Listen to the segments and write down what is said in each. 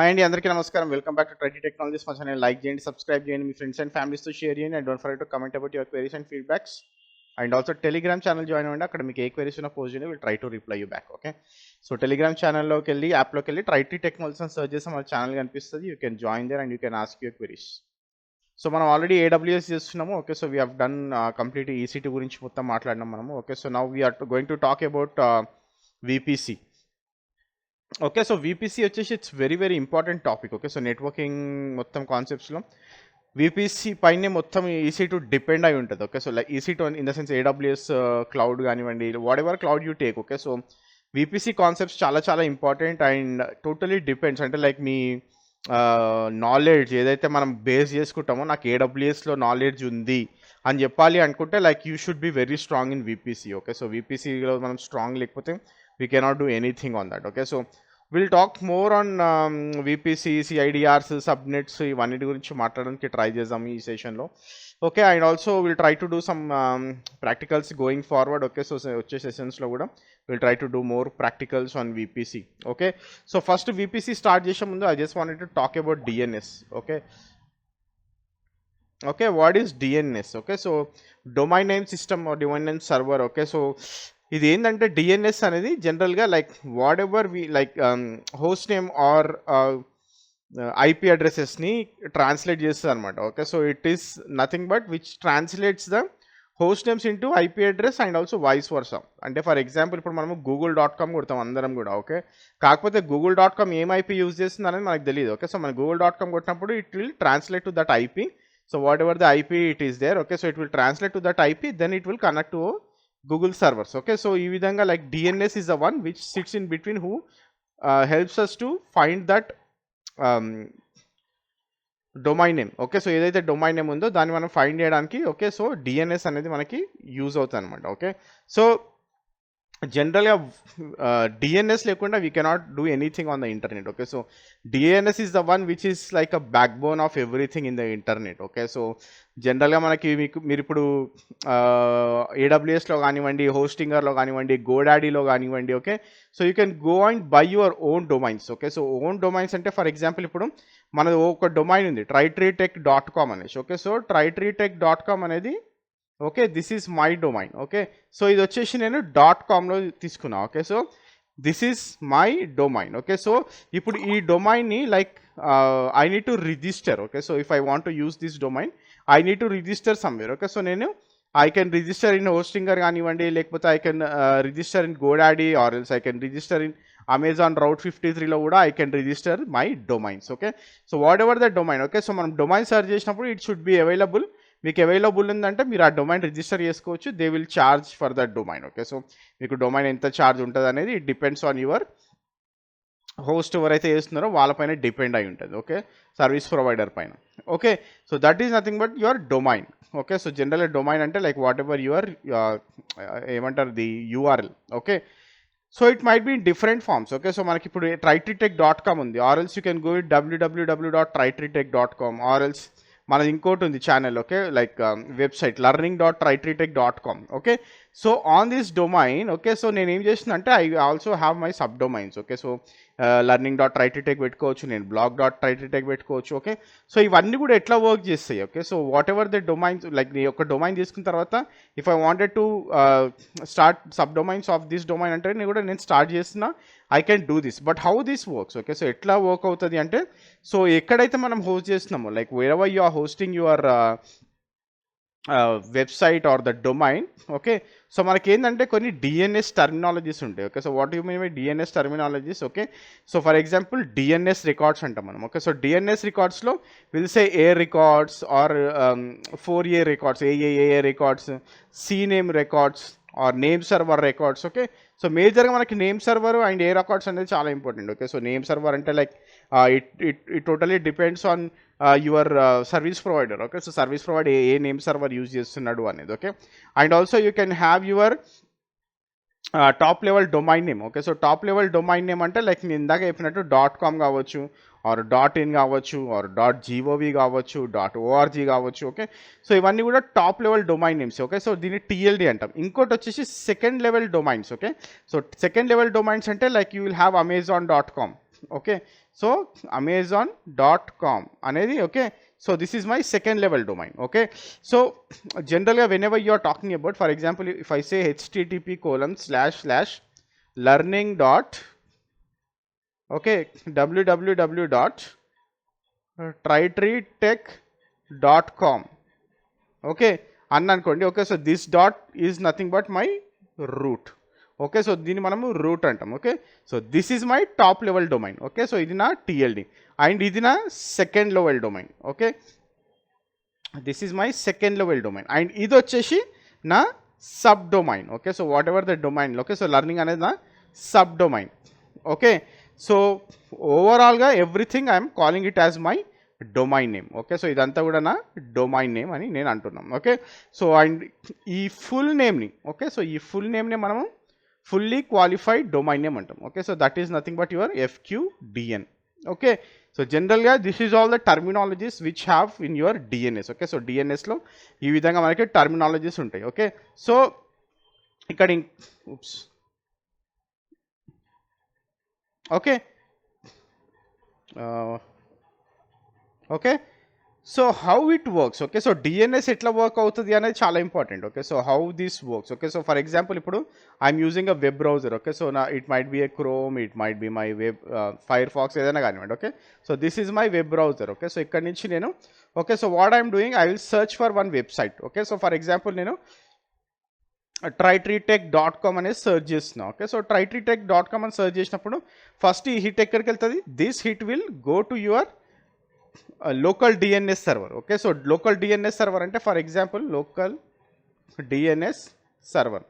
Hi అండి, అందరికీ నమస్కారం. Welcome back to Tritree technologies. మా ఛానల్ లైక్ చేయండి, సబ్స్క్రైబ్ చేయండి, మీ ఫ్రెండ్స్ అండ్ ఫ్యామిలీస్తో షేర్ చేయండి. And don't forget to comment about your queries and feedbacks. And also Telegram channel join అవ్వండి. అక్కడ మీకు ఏ క్వెరీస్ ఉన్న పోస్ట్ చేయండి, will try to reply you back. Okay, so Telegram ఛానల్లోకి వెళ్ళి యాప్లోకి వెళ్ళి ట్రైటీ టెక్నాలజీస్ అని సర్చ్ చేస్తే మన ఛానల్ కనిపిస్తుంది. You can join there and you can ask your queries. So మనం ఆల్రెడీ AWS చేస్తున్నాము. Okay, so we have done complete EC2 గురించి మొత్తం మాట్లాడినాం మనము. Okay, so now we're going to talk about VPC. Okay, so VPC వచ్చేసి it's very very important topic. Okay, so networking మొత్తం కాన్సెప్ట్స్లో VPC పైనే మొత్తం EC2 డిపెండ్ అయి ఉంటుంది. Okay, so like EC2 in the sense AWS cloud కానివ్వండి, what ever cloud you take. Okay, so VPC concepts చాలా చాలా ఇంపార్టెంట్ అండ్ టోటలీ డిపెండ్స్. అంటే లైక్ మీ నాలెడ్జ్ ఏదైతే మనం బేస్ చేసుకుంటామో, నాకు AWSలో నాలెడ్జ్ ఉంది అని చెప్పాలి అనుకుంటే like you should be very strong in VPC. Okay, so VPCలో మనం స్ట్రాంగ్ లేకపోతే we cannot do anything on that. Okay, so we'll talk more on VPC, CIDRs, subnets, ఇవన్నిటి గురించి మాట్లాడడానికి ట్రై చేద్దాం ఈ సెషన్లో. Okay, and also will try to do some practicals going forward. Okay, so వచ్చే సెషన్స్లో కూడా will try to do more practicals on VPC. Okay, so first VPC start చేసే ముందు I just wanted to talk about DNS. Okay, okay, what is DNS? Okay, so domain name system or domain name server. Okay, so ఇది ఏంటంటే DNS అనేది జనరల్గా like whatever we like host name or IP అడ్రసెస్ని translate చేస్తుంది అనమాట. Okay, so it is nothing but which translates the host names into IP address and also vice versa. అంటే for example ఇప్పుడు మనము google.com కొడతాం అందరం కూడా. Okay, కాకపోతే google.com ఏం IP యూజ్ చేస్తుంది అనేది మనకు తెలియదు. ఓకే, సో మన google.com కొట్టినప్పుడు it will translate to that IP. So whatever the IP it is there. Okay, so it will translate to that IP, then it will connect to Google servers. Okay, so ఈ విధంగా like DNS is the one which sits in between who helps us to find that domain name. Okay, so ఏదైతే domain name ఉందో దాన్ని మనం find చేయడానికి okay so DNS అనేది మనకి use అవుతుంది అనమాట. ఓకే, సో జనరల్గా DNS లేకుండా we cannot do anything on the internet. Okay, so DNS is the one which is like a back bone of everything in the internet. Okay, so జనరల్గా మనకి మీరు ఇప్పుడు AWSలో కానివ్వండి, హోస్టింగర్లో కానివ్వండి, గోడాడీలో కానివ్వండి. Okay, so you can go and by your own domains. Okay, so own domains అంటే for example ఇప్పుడు మనది ఒక డొమైన్ ఉంది tritreetech.com అనేసి. ఓకే, సో tritreetech.com అనేది okay this is my domain. Okay, so ఇది వచ్చేసి నేను .comలో తీసుకున్నా. Okay, so this is my domain. Okay, so ఇప్పుడు ఈ డొమైన్ని like I need to register. Okay, so if I want to use this domain I need to register somewhere. Okay, so నేను I can register in Hostinger కానివ్వండి, లేకపోతే I can register in GoDaddy or else I can register in Amazon Route 53లో కూడా I can register my domains. Okay, so whatever the domain. Okay, so మనం domain search చేసినప్పుడు it should be available. మీకు available ఉందంటే మీరు ఆ domain register చేసుకోవచ్చు. They will charge for that domain. Okay, so మీకు domain ఎంత charge ఉంటుంది అనేది it depends on your host ఎవరైతే చేస్తున్నారో వాళ్ళపైన డిపెండ్ అయి ఉంటుంది. ఓకే, సర్వీస్ ప్రొవైడర్ పైన. Okay, so that is nothing but your domain. Okay, so general domain అంటే లైక్ వాట్ ఎవర్ యువర్ ఏమంటారు the URL. Okay, so it might be in different forms. Okay, so మనకి ఇప్పుడు tritreetech.com ఉంది, or else you can go with www.tritreetech.com, or else మనది ఇంకోటి ఉంది channel. Okay, like website learning.tritreetech.com. Okay, so on this domain. Okay, so నేను ఏం చేసిన అంటే I also have my sub domains. Okay, so learning.tritreetech పెట్టుకోవచ్చు, నేను blog.tritreetech పెట్టుకోవచ్చు. ఓకే, సో ఇవన్నీ కూడా ఎట్లా వర్క్ చేస్తాయి. Okay, so whatever the domains like నీ ఒక డొమైన్ తీసుకున్న తర్వాత if I wanted to start sub domains of this domain అంటే నేను స్టార్ట్ చేసిన I can do this. But how this works. Okay, so ఎట్లా వర్క్ అవుతుంది అంటే సో ఎక్కడైతే మనం హోస్ట్ చేస్తున్నామో like wherever you are hosting your website or the domain. Okay, so మనకి ఏంటంటే కొన్ని DNS టర్మినాలజీస్ ఉంటాయి. Okay, so what you mean by DNS terminologies. Okay, so for example DNS records అంటాం మనం. Okay, so DNS రికార్డ్స్లో will say A records or 4A records, AA records, CNAME records or name server records. Okay, so మేజర్గా మనకి name server and A records అనేది చాలా important. Okay, so name server అంటే like it totally depends on your service provider. Okay, so service provider ఏ name server use చేస్తున్నాడు అనేది. Okay, and also you can have your top level domain name. Okay, so top level domain name అంటే like నేను ఇందాక చెప్పినట్టు .com కావచ్చు, or .in కావచ్చు, or .gov కావచ్చు, .org కావచ్చు. ఓకే, సో ఇవన్నీ కూడా top level domain names. Okay, so దీన్ని TLD అంటాం. ఇంకోటి వచ్చేసి second level domains. Okay, so second level domains అంటే like you will have amazon.com. Okay. So amazon.com అనేది okay. So this is my second level domain. Okay. So జనరల్గా whenever you are talking about, for example if I say http://learning dot okay www.tritreetech.com okay అని అనుకోండి. Okay. So this dot is nothing but my root. Okay. So దీన్ని మనము root అంటాం. Okay. So this is my top level domain. Okay. So ఇది నా TLD and ఇది నా second level domain. Okay. This is my second level domain and ఇది వచ్చేసి నా sub domain. Okay. So whatever the domain. Okay. So learning అనేది నా sub domain. Okay. So ఓవరాల్గా everything I'm calling it as my domain name. Okay. So ఇదంతా కూడా నా domain name అని నేను అంటున్నాను. ఓకే. సో అండ్ ఈ ఫుల్ నేమ్ని ఓకే. సో ఈ ఫుల్ నేమ్ని మనము ఫుల్లీ క్వాలిఫైడ్ డొమైన్ నేమ్ అంటాం. Okay. So that is nothing but your FQDN. Okay. So జనరల్గా this is all the terminologies which have in your DNS. Okay. So డిఎన్ఎస్లో ఈ విధంగా మనకి టర్మినాలజీస్ ఉంటాయి. ఓకే. సో ఇక్కడ okay. Okay. So how it works. Okay. So DNS ఎట్లా work అవుతుంది అనేది చాలా important. Okay. So how this works. Okay. So for example ఇప్పుడు I'm using a web browser. Okay. So నా it might be a Chrome, it might be my web Firefox ఏదైనా కానివ్వండి. Okay. So this is my web browser. Okay. So ఇక్కడ నుంచి నేను okay. So what I'm doing, I will search for one website. Okay. So for example నేను tritreetech.com అనేది search చేస్తున్నా. Okay. So tritreetech.com అని search చేసినప్పుడు ఫస్ట్ ఈ hit ఎక్కడికి వెళ్తుంది, this hit will go to your local DNS server. Okay. So local DNS server అంటే for example local DNS server.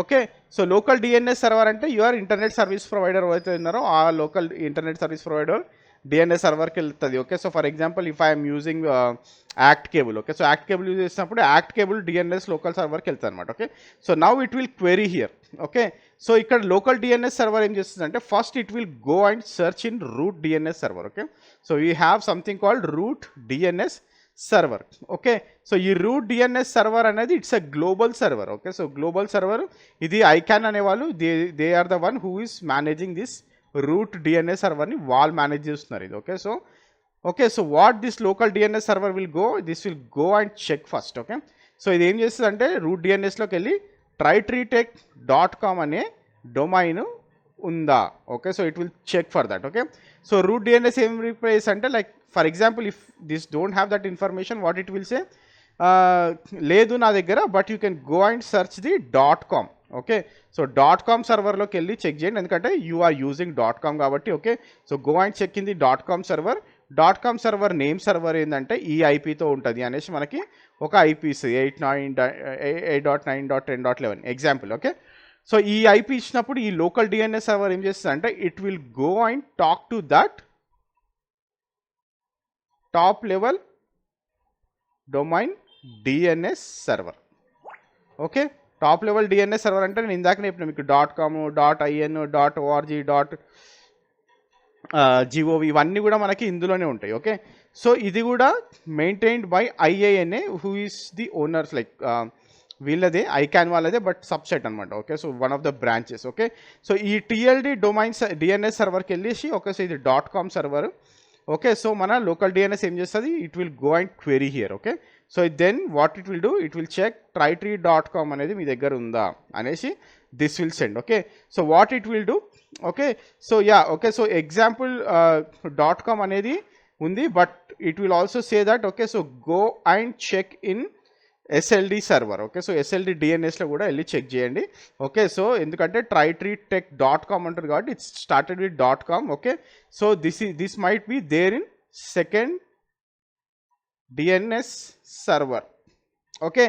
Okay. So local DNS server అంటే your internet service provider ఎవరైతే ఉన్నారో ఆ local internet service provider DNS సర్వర్కి వెళ్తుంది. Okay. So for example if I'm using ACT cable. Okay. So ACT cable use చేసినప్పుడు ACT cable DNS local సర్వర్కి వెళ్తుంది అనమాట. Okay. So now it will query here. Okay. So ఇక్కడ local DNS server ఏం చేస్తుంది అంటే first it will go and search in root DNS server. Okay. So we have something called root DNS server. Okay. So ఈ root DNS server అనేది it's a global server. Okay. So global server ఇది ICANN అనేవాళ్ళు they are the one who is managing this root DNS సర్వర్ని వాళ్ళు manage చేస్తున్నారు ఇది. Okay. So okay. So what this local DNS server will go, this will go and check first. Okay. So ఇది ఏం చేస్తుంది అంటే route డిఎన్ఎస్లోకి వెళ్ళి tritreetech.com అనే డొమైన్ ఉందా. Okay. So it will check for that. Okay. So root DNS ఏం replace అంటే like for example if this don't have that information what it will say, లేదు నా దగ్గర, but you can go and search the .com. Okay. So .com సర్వర్లోకి వెళ్ళి check చేయండి ఎందుకంటే you are using .com కాబట్టి. Okay. So go and check in the .com server. .com server name server ఏంటంటే ఈ ఐపీతో ఉంటుంది అనేసి మనకి ఒక ఐపీస్ 8.9.10.11 ఎగ్జాంపుల్. ఓకే. సో ఈ ఐపీ ఇచ్చినప్పుడు ఈ లోకల్ డిఎన్ఎస్ సర్వర్ ఏం చేస్తుంది అంటే it will go and talk to that top level domain DNS server. Okay. Top level DNS server అంటే నేను ఇందాక చెప్పిన మీకు .com, .in, .org, .gov ఇవన్నీ కూడా మనకి ఇందులోనే ఉంటాయి. ఓకే. సో ఇది కూడా maintained by IANA who is the owners like వీళ్ళదే ఐకాన్ వాళ్ళదే బట్ సబ్సెట్ అనమాట. Okay. So one of the branches. Okay. So ఈ టిఎల్డి డొమైన్స్ డిఎన్ఎస్ సర్వర్కి వెళ్ళేసి ఓకే. సో ఇది .com సర్వర్. ఓకే. సో మన లోకల్ డిఎన్ఎస్ ఏం చేస్తుంది, it will go and query here. Okay. So then what it will do, it will check tritreet.com అనేది మీ దగ్గర ఉందా అనేసి this will send. Okay. So what it will do, okay. So ya okay. So example .com అనేది ఉంది but it will also say that okay. So go and check in SLD server. Okay. So SLD డిఎన్ఎస్లో కూడా వెళ్ళి check చేయండి. Okay. So ఎందుకంటే tritreetech.com అంటారు కాబట్టి it's started with .com. Okay. So this might be there in second DNS server. Okay.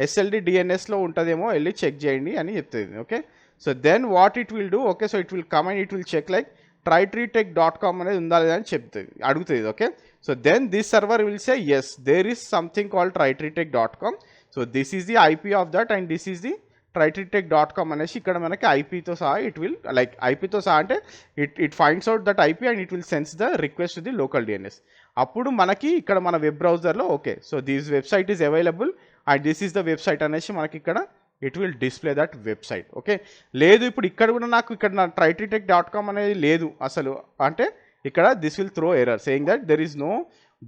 SLD డిఎన్ఎస్లో ఉంటుందేమో వెళ్ళి చెక్ చేయండి అని చెప్తుంది. Okay. So then what it will do, okay. So it will come and it will check like tritreetech.com అనేది ఉందా లేదా అని చెప్తుంది, అడుగుతుంది. Okay. So then this server will say yes there is something called tritreetech.com. So this is the IP of that and this is the tritreetech.com అనేసి ఇక్కడ మనకి ఐపీతో సహా ఇట్ విల్ లైక్ ఐపీతో సహా అంటే it finds out that IP and it will sense the request to the local DNS. అప్పుడు మనకి ఇక్కడ మన వెబ్ బ్రౌజర్లో okay. So this website is available and this is the website అనేసి మనకి ఇక్కడ it will display that website. Okay, లేదు ఇప్పుడు ఇక్కడ కూడా నాకు ఇక్కడ నా tritritech.com అనేది లేదు అసలు అంటే ఇక్కడ this will throw error saying that there is no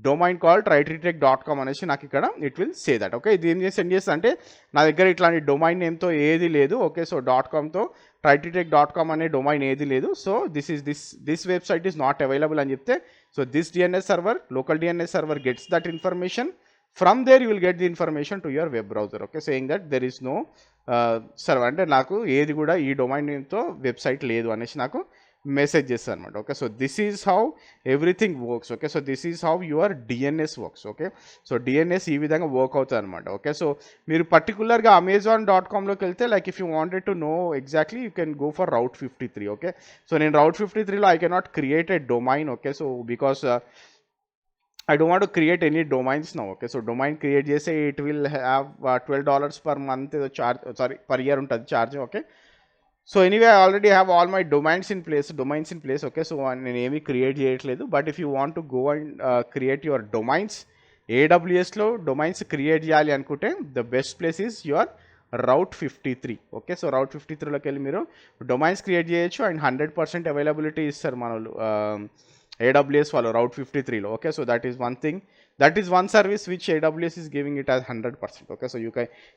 domain call tritritech.com అనేసి నాకు ఇక్కడ it will say that. Okay, ఇది ఏం చేసి సెండ్ చేస్తా అంటే నా దగ్గర ఇట్లాంటి డొమైన్ నేమ్తో ఏది లేదు. ఓకే, సో .comతో tritritech.com అనే డొమైన్ ఏది లేదు. So this website is not available అని చెప్తే so this DNS server local DNS server gets that information. From there you will get the information to your web browser. Okay, saying that there is no server అంటే నాకు ఏది కూడా ఈ domain నేమ్తో website లేదు అనేసి నాకు మెసేజ్ చేస్తారు అనమాట. Okay, so this is how everything works. Okay, so this is how your DNS works. Okay, so DNS ఈ విధంగా వర్క్ అవుతుంది అనమాట. ఓకే, సో మీరు పర్టికులర్గా amazon.comలోకి వెళ్తే like if you wanted to know exactly you can go for Route 53. Okay, so నేను Route 53లో I cannot create a domain. Okay, so because I don't want to create any domains now. Okay, so domain create చేస్తే it will have $12 per month charge, sorry per year ఉంటుంది charge. Okay, so anyway I already have all my domains in place. Okay, so నేను ఏమీ create చేయట్లేదు. But if you want to go and create your domains AWSలో domains create చేయాలి అనుకుంటే the best place is your Route 53. Okay, so Route 53లోకి వెళ్ళి మీరు domains create చేయొచ్చు అండ్ 100% అవైలబిలిటీ ఇస్తారు మన వాళ్ళు AWS వాళ్ళు Route 53లో. Okay, so that is one thing, that is one service which AWS is giving it as 100%. Okay, so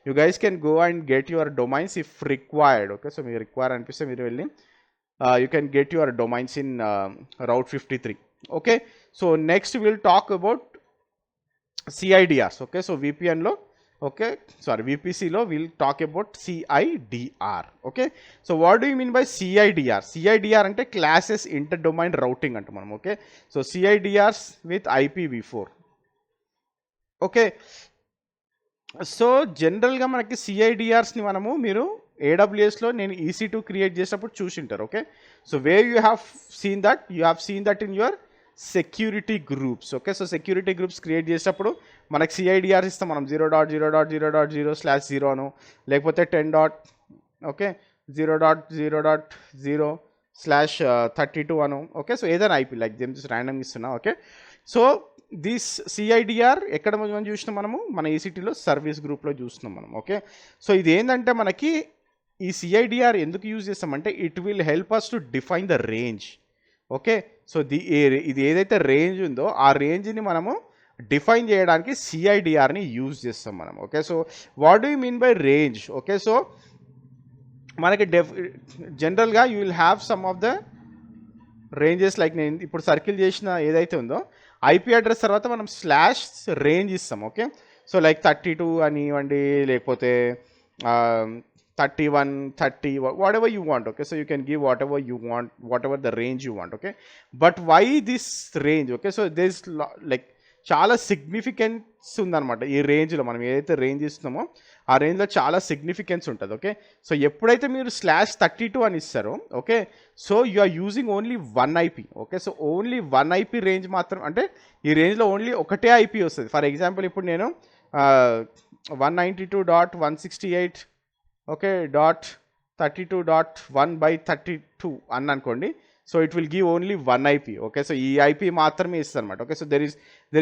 you guys can go and get your domains if required. Okay, so మీరు require అనిపిస్తే మీరు వెళ్ళి you can get your domains in Route 53. Okay, so next we'll talk about CIDRs. Okay, so VPNలో VPCలో we'll talk about CIDR. Okay, so what do you mean by CIDR? CIDR అంటే classes inter domain routing అంట మనం. Okay, so CIDRs with IPv4. Okay, so జనరల్గా మనకి CIDRస్ని మీరు AWSలో నేను EC2 క్రియేట్ చేసినప్పుడు చూసింటారు. Okay, so where you have seen that in your security groups. Okay, so security groups create చేసేటప్పుడు మనకి CIDR ఇస్తాం మనం 0.0.0.0/0 అను లేకపోతే 10.0.0.0/32 అను. ఓకే, సో ఏదైనా IP లైక్ జేమ్ ర్యాండమ్ ఇస్తున్నా. ఓకే, సో దిస్ CIDR ఎక్కడ మనం చూసినాం మన EC2లో సర్వీస్ గ్రూప్లో చూస్తున్నాం మనం. ఓకే, సో ఇది ఏంటంటే మనకి ఈ CIDR ఎందుకు యూజ్ చేస్తామంటే it will help us to define the range. Okay, so ఇది ఏదైతే రేంజ్ ఉందో ఆ రేంజ్ని మనము డిఫైన్ చేయడానికి CIDRని యూజ్ చేస్తాం మనం. Okay, so what do you mean by range? Okay, so మనకి జనరల్గా you will have some of the ranges like నేను ఇప్పుడు సర్కిల్ చేసిన ఏదైతే ఉందో IP అడ్రస్ తర్వాత మనం /range ఇస్తాం. ఓకే, సో లైక్ 32 అని ఇవ్వండి లేకపోతే 31, 30, whatever you want. Okay, so you can give whatever you want, whatever the range you want. Okay, but why this range? Okay, so there's like చాలా significance ఉందన్నమాట ఈ రేంజ్లో. మనం ఏదైతే రేంజ్ ఇస్తున్నామో ఆ రేంజ్లో చాలా సిగ్నిఫికెన్స్ ఉంటుంది. ఓకే, సో ఎప్పుడైతే మీరు /32 అని ఇస్తారో okay, so you are using only 1 IP. Okay, so only 1 IP range మాత్రం అంటే ఈ రేంజ్లో ఓన్లీ ఒకటే IP వస్తుంది. ఫర్ ఎగ్జాంపుల్ ఇప్పుడు నేను 192.168 ఓకే .32.1/32 అని అనుకోండి. So it will give only 1 IP. Okay, so ఈ IP మాత్రమే ఇస్తుంది అనమాట. Okay, so there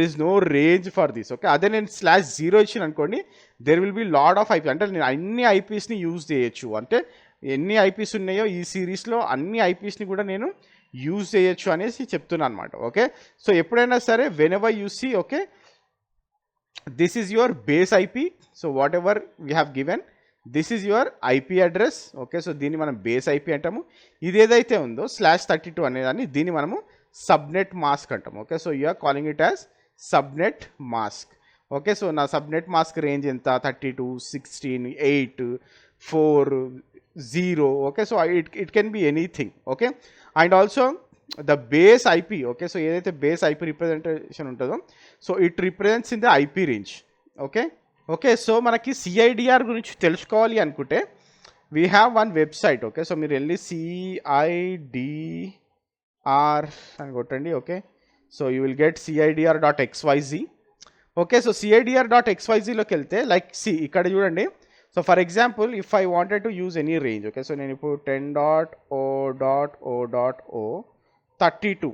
is no range for this. Okay, అదే నేను /0 ఇచ్చిన అనుకోండి there will be lot of IP. అంటే నేను అన్ని IPస్ని యూజ్ చేయొచ్చు. అంటే ఎన్ని IPs ఉన్నాయో ఈ సిరీస్లో అన్ని IPస్ని కూడా నేను యూజ్ చేయొచ్చు అనేసి చెప్తున్నాను అనమాట. ఓకే, సో ఎప్పుడైనా సరే whenever you see okay this is your base IP. So whatever we have given this is your IP address. Okay, so దీన్ని మనం బేస్ IP అంటాము. ఇది ఏదైతే ఉందో /32 అనేదాన్ని దీన్ని మనము సబ్నెట్ మాస్క్ అంటాము. Okay, so you are calling it as subnet mask. Okay, so నా సబ్నెట్ మాస్క్ రేంజ్ ఎంత 32, 16, 8, 4, 0. Okay, so it can be anything. Okay, and also the base IP. Okay, so ఏదైతే బేస్ IP రిప్రజెంటేషన్ ఉంటుందో so it represents in the IP range. Okay, so మనకి CIDR గురించి తెలుసుకోవాలి అనుకుంటే we have one website. Okay, so మీరు వెళ్ళి CIDR అని కొట్టండి. Okay, so you will get CIDR.xyz. Okay, so CIDR.xyzలోకి వెళ్తే లైక్ ఇక్కడ చూడండి. So for example if I wanted to use any range. Okay, so నేను ఇప్పుడు 10.0.0.032.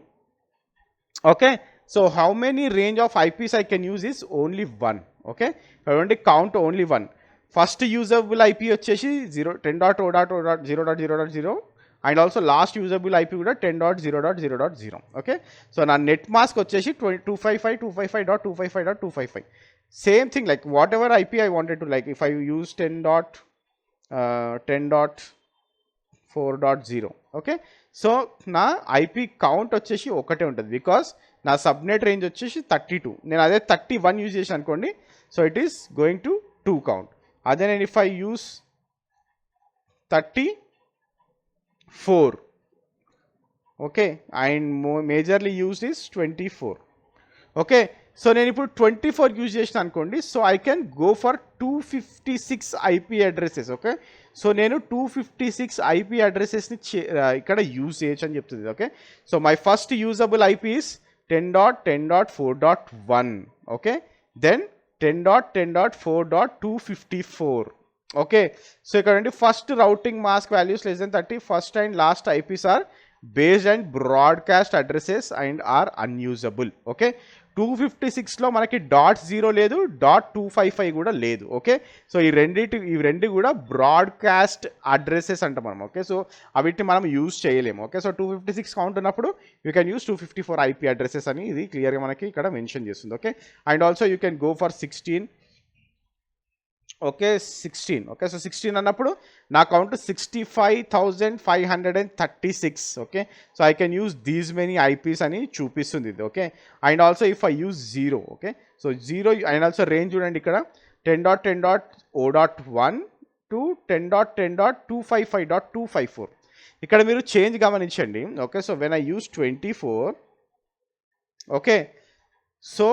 Okay, so how many range of IPs I can use is only 1. Okay, only count only 1. First usable IP వచ్చేసి 10.0.0.0.0 and also last usable IP కూడా 10.0.0.0. Okay, so నా netmask వచ్చేసి 255.255.255.255. Same thing like what ever IP I wanted to like if I use 10.4.0. Okay, so నా IP count వచ్చేసి ఒకటే ఉంటుంది because నా subnet range వచ్చేసి 32. నేను అదే 31 యూజ్ చేసి అనుకోండి, so it is going to 2 count. అదే నేను if I use 34, okay, and majorly use is 24. Okay, so నేను ఇప్పుడు 24 యూజ్ చేసిన అనుకోండి, so I can go for 256 IP addresses. Okay, so నేను 256 ఐపీ అడ్రసెస్ని ఇక్కడ యూజ్ చేయొచ్చు అని చెప్తుంది. Okay, so my first usable IP is 10.10.4.1. Okay, then 10.10.4.254. Okay, so ఇక్కడ అండి first routing mask values less than 30. First and last IPs are based and broadcast addresses and are unusable. Okay, 256లో మనకి .0 లేదు, .255 కూడా లేదు. ఓకే, సో ఈ రెండు కూడా బ్రాడ్కాస్ట్ అడ్రసెస్ అంటాం మనం. ఓకే, సో అవిటిని మనం యూజ్ చేయలేము. ఓకే, సో 256 కౌంట్ ఉన్నప్పుడు you can use 254 IP addresses అని ఇది క్లియర్గా మనకి ఇక్కడ మెన్షన్ చేస్తుంది. Okay, and also you can go for 16. Okay, 16. Okay, so 16 అన్నప్పుడు నా count 65,536. Okay, so I can use these many eyepiece అని చూపిస్తుంది ఇది. Okay, and also if I use 0. Okay, so 0 and also range చూడండి ఇక్కడ 10.10.0.1 to 10.10.255.254. ఇక్కడ మీరు change గమనించండి. Okay, so when I use 24, okay, so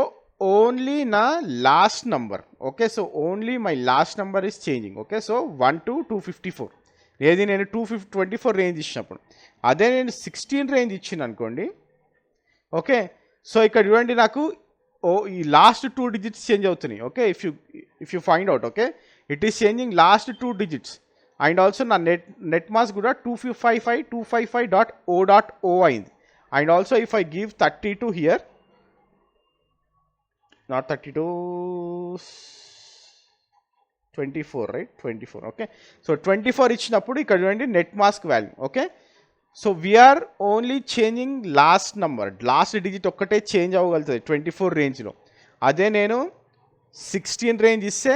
only నా last number. Okay, so only my last number is changing. Okay, so 1 to 254. ఏది నేను 24 range ఇచ్చినప్పుడు, అదే నేను 16 రేంజ్ ఇచ్చిన అనుకోండి. ఓకే, సో ఇక్కడ చూడండి నాకు ఈ లాస్ట్ 2 డిజిట్స్ చేంజ్ అవుతున్నాయి. Okay, if you find out, okay, it is changing last 2 digits. And also నా నెట్ మాస్ కూడా 255.255.0.0 అయింది. And also if I give 32 here, not 32, 24, right? 24. Okay, so 24 ఇచ్చినప్పుడు ఇక్కడ చూడండి net mask value. Okay, so we're only changing last number, last digit ఒక్కటే change అవ్వగలుగుతుంది 24 రేంజ్లో. అదే నేను 16 రేంజ్ ఇస్తే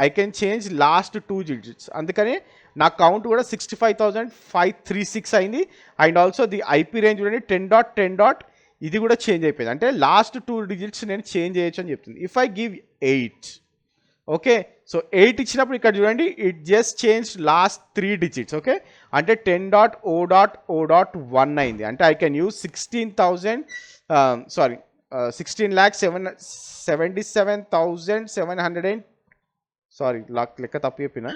I can change last 2 digits. అందుకని నా కౌంట్ కూడా 65,536 అయింది. And also the IP range చూడండి 10.10. ఇది కూడా చేంజ్ అయిపోయింది, అంటే లాస్ట్ 2 డిజిట్స్ నేను చేంజ్ చేయొచ్చు అని చెప్తుంది. If I give 8, okay, so 8 ఇచ్చినప్పుడు ఇక్కడ చూడండి it just change last 3 digits. Okay, అంటే 10.0.0.1 అయింది. అంటే ఐ కెన్ యూజ్ 16,77,700. సారీ, లెక్క తప్పు చెప్పిన.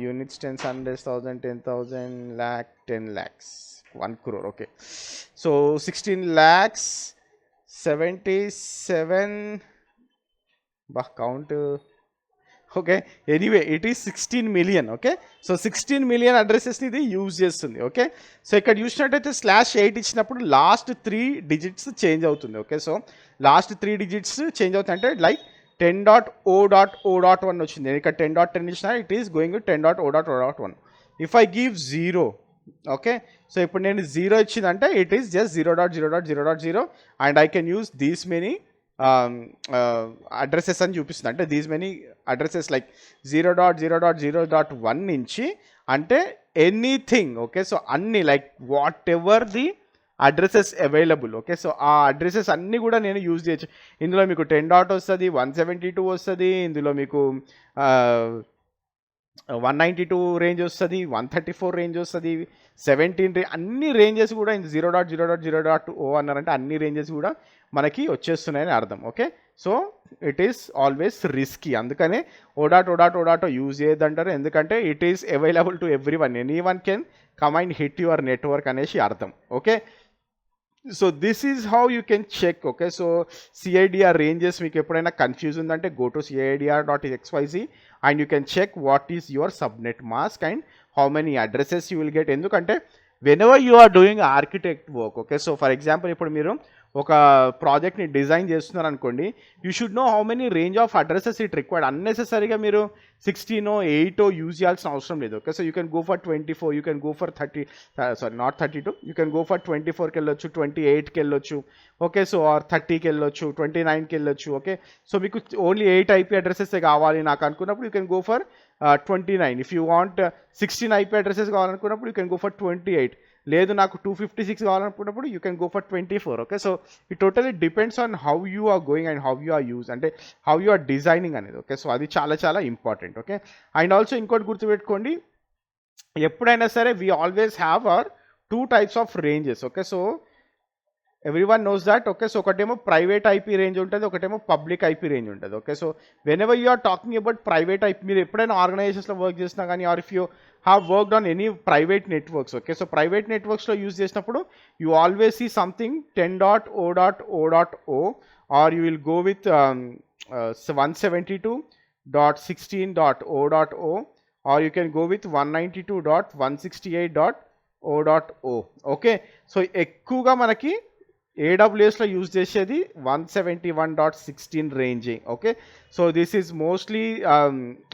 Units 10, 100,000, 10,000, lakh, 10 lakhs, 1 crore. Okay, so 16,77,000 count. Okay, anyway it is 16 million. Okay, so 16 million అడ్రసెస్ని ఇది యూజ్ చేస్తుంది. ఓకే, సో ఇక్కడ చూసినట్టయితే /8 ఇచ్చినప్పుడు లాస్ట్ 3 డిజిట్స్ చేంజ్ అవుతుంది. Okay, so last 3 digits change అవుతాయి, అంటే లైక్ 10.0.0.1 వచ్చింది. నేను ఇక్కడ 10.10 ఇచ్చిన, it is going 10.0.0.1. If I give 0, okay, so ఇప్పుడు నేను 0 ఇచ్చిందంటే it is just 0.0.0.0 and I can use these many addresses అని చూపిస్తుంది. అంటే దీస్ మెనీ అడ్రసెస్ లైక్ 0.0.0.1 నుంచి అంటే ఎనీథింగ్. ఓకే, సో అన్ని like what ever the addresses available. Okay, so ఆ అడ్రసెస్ అన్నీ కూడా నేను యూజ్ చేయొచ్చు. ఇందులో మీకు 10 వస్తుంది, 172 వస్తుంది, ఇందులో మీకు 192 రేంజ్ వస్తుంది, 134 రేంజ్ వస్తుంది, 17 అన్ని రేంజెస్ కూడా 0.0.0.0 అన్నారంటే అన్ని రేంజెస్ కూడా మనకి వచ్చేస్తున్నాయని అర్థం. Okay, so it is always risky. అందుకనే ఓ.ఓ.ఓ యూజ్ చేయొద్దంటారు, ఎందుకంటే it is available to everyone, anyone can come and hit your network అనేసి అర్థం. Okay, so this is how you can check. Okay, so CIDR ranges మీకు ఎప్పుడైనా confuse ఉందంటే go to CIDR.xyz and you can check what is your subnet mask and how many addresses you will get. ఎందుకంటే whenever you are doing architect work, okay, so for example ఇప్పుడు మీరు ఒక ప్రాజెక్ట్ని design చేస్తున్నారు అనుకోండి, you should know how many range of addresses it required. అన్నెసెసరీగా మీరు 16 8 use చేయాల్సిన అవసరం లేదు. Okay, so you can go for 24, you can go for 30, sorry not 32, you can go for 24కి వెళ్ళొచ్చు, 28కి వెళ్ళొచ్చు. ఓకే, సో ఆర్ 30కి వెళ్ళొచ్చు, 29కి వెళ్ళొచ్చు. ఓకే, సో మీకు ఓన్లీ 8 IP అడ్రసెస్ కావాలి నాకు అనుకున్నప్పుడు you can go for 29. If you want 16 IP addresses కావాలనుకున్నప్పుడు యూ కెన్ గో ఫర్ 28. లేదు నాకు 256 కావాలనుకున్నప్పుడు you can go for 24. Okay, so it totally depends on how you are going and how you are use, అంటే how you are designing అనేది. Okay, so అది చాలా చాలా important. Okay, and also ఇంకోటి గుర్తుపెట్టుకోండి, ఎప్పుడైనా సరే we always have our 2 types of ranges. Okay, so everyone knows that. Okay, so ఒకటేమో ప్రైవేట్ ఐపీ రేంజ్ ఉంటుంది, ఒకటేమో పబ్లిక్ ఐపీ రేంజ్ ఉంటుంది. Okay, so whenever you are talking about private IP, మీరు ఎప్పుడైనా ఆర్గనైజేషన్స్లో వర్క్ చేసినా కానీ, or if you have worked on any private networks. Okay, so private నెట్వర్క్స్లో యూజ్ చేసినప్పుడు you always see something 10.0.0.o, or you will go with 172.16.0.o, or you can go with 192.168.0.o. Okay, so ఎక్కువగా మనకి ఏడబ్ల్యూఎస్లో use చేసేది 171.16 ranging. Okay, so this is mostly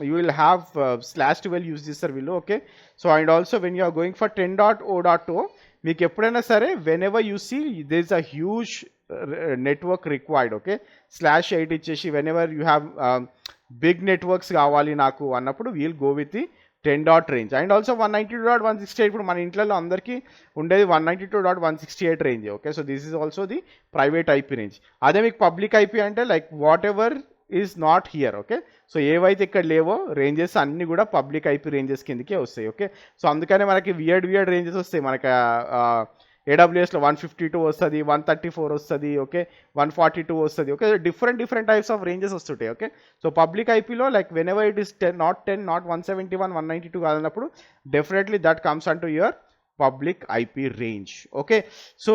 you will have /12 use చేస్తారు వీళ్ళు. Okay, so and also when you are going for 10.0.0, మీకు ఎప్పుడైనా సరే whenever you see there is a huge network required. Okay, /8 ఇచ్చేసి whenever you have big networks కావాలి నాకు అన్నప్పుడు we'll go with the 10 range. And also 192.168, ఇప్పుడు మన ఇంట్లో అందరికీ ఉండేది 192.168 range. Okay, so this is also the private IP range. అదే మీకు పబ్లిక్ ఐపీ అంటే like what ever is not here. Okay, so ఏవైతే ఇక్కడ లేవో రేంజెస్ అన్నీ కూడా పబ్లిక్ ఐపీ రేంజెస్ కిందకే వస్తాయి. ఓకే, సో అందుకనే మనకి వియర్డ్ రేంజెస్ వస్తాయి. మనకి ఏడబ్ల్యూఎస్లో 152 వస్తుంది, 134 వస్తుంది. ఓకే, 142 వస్తుంది. Okay, different types of ranges వస్తుంటాయి. ఓకే, సో పబ్లిక్ ఐపీలో like whenever it is 10, not 171, 192 కాదన్నప్పుడు definitely that comes onto your public IP range. Okay, so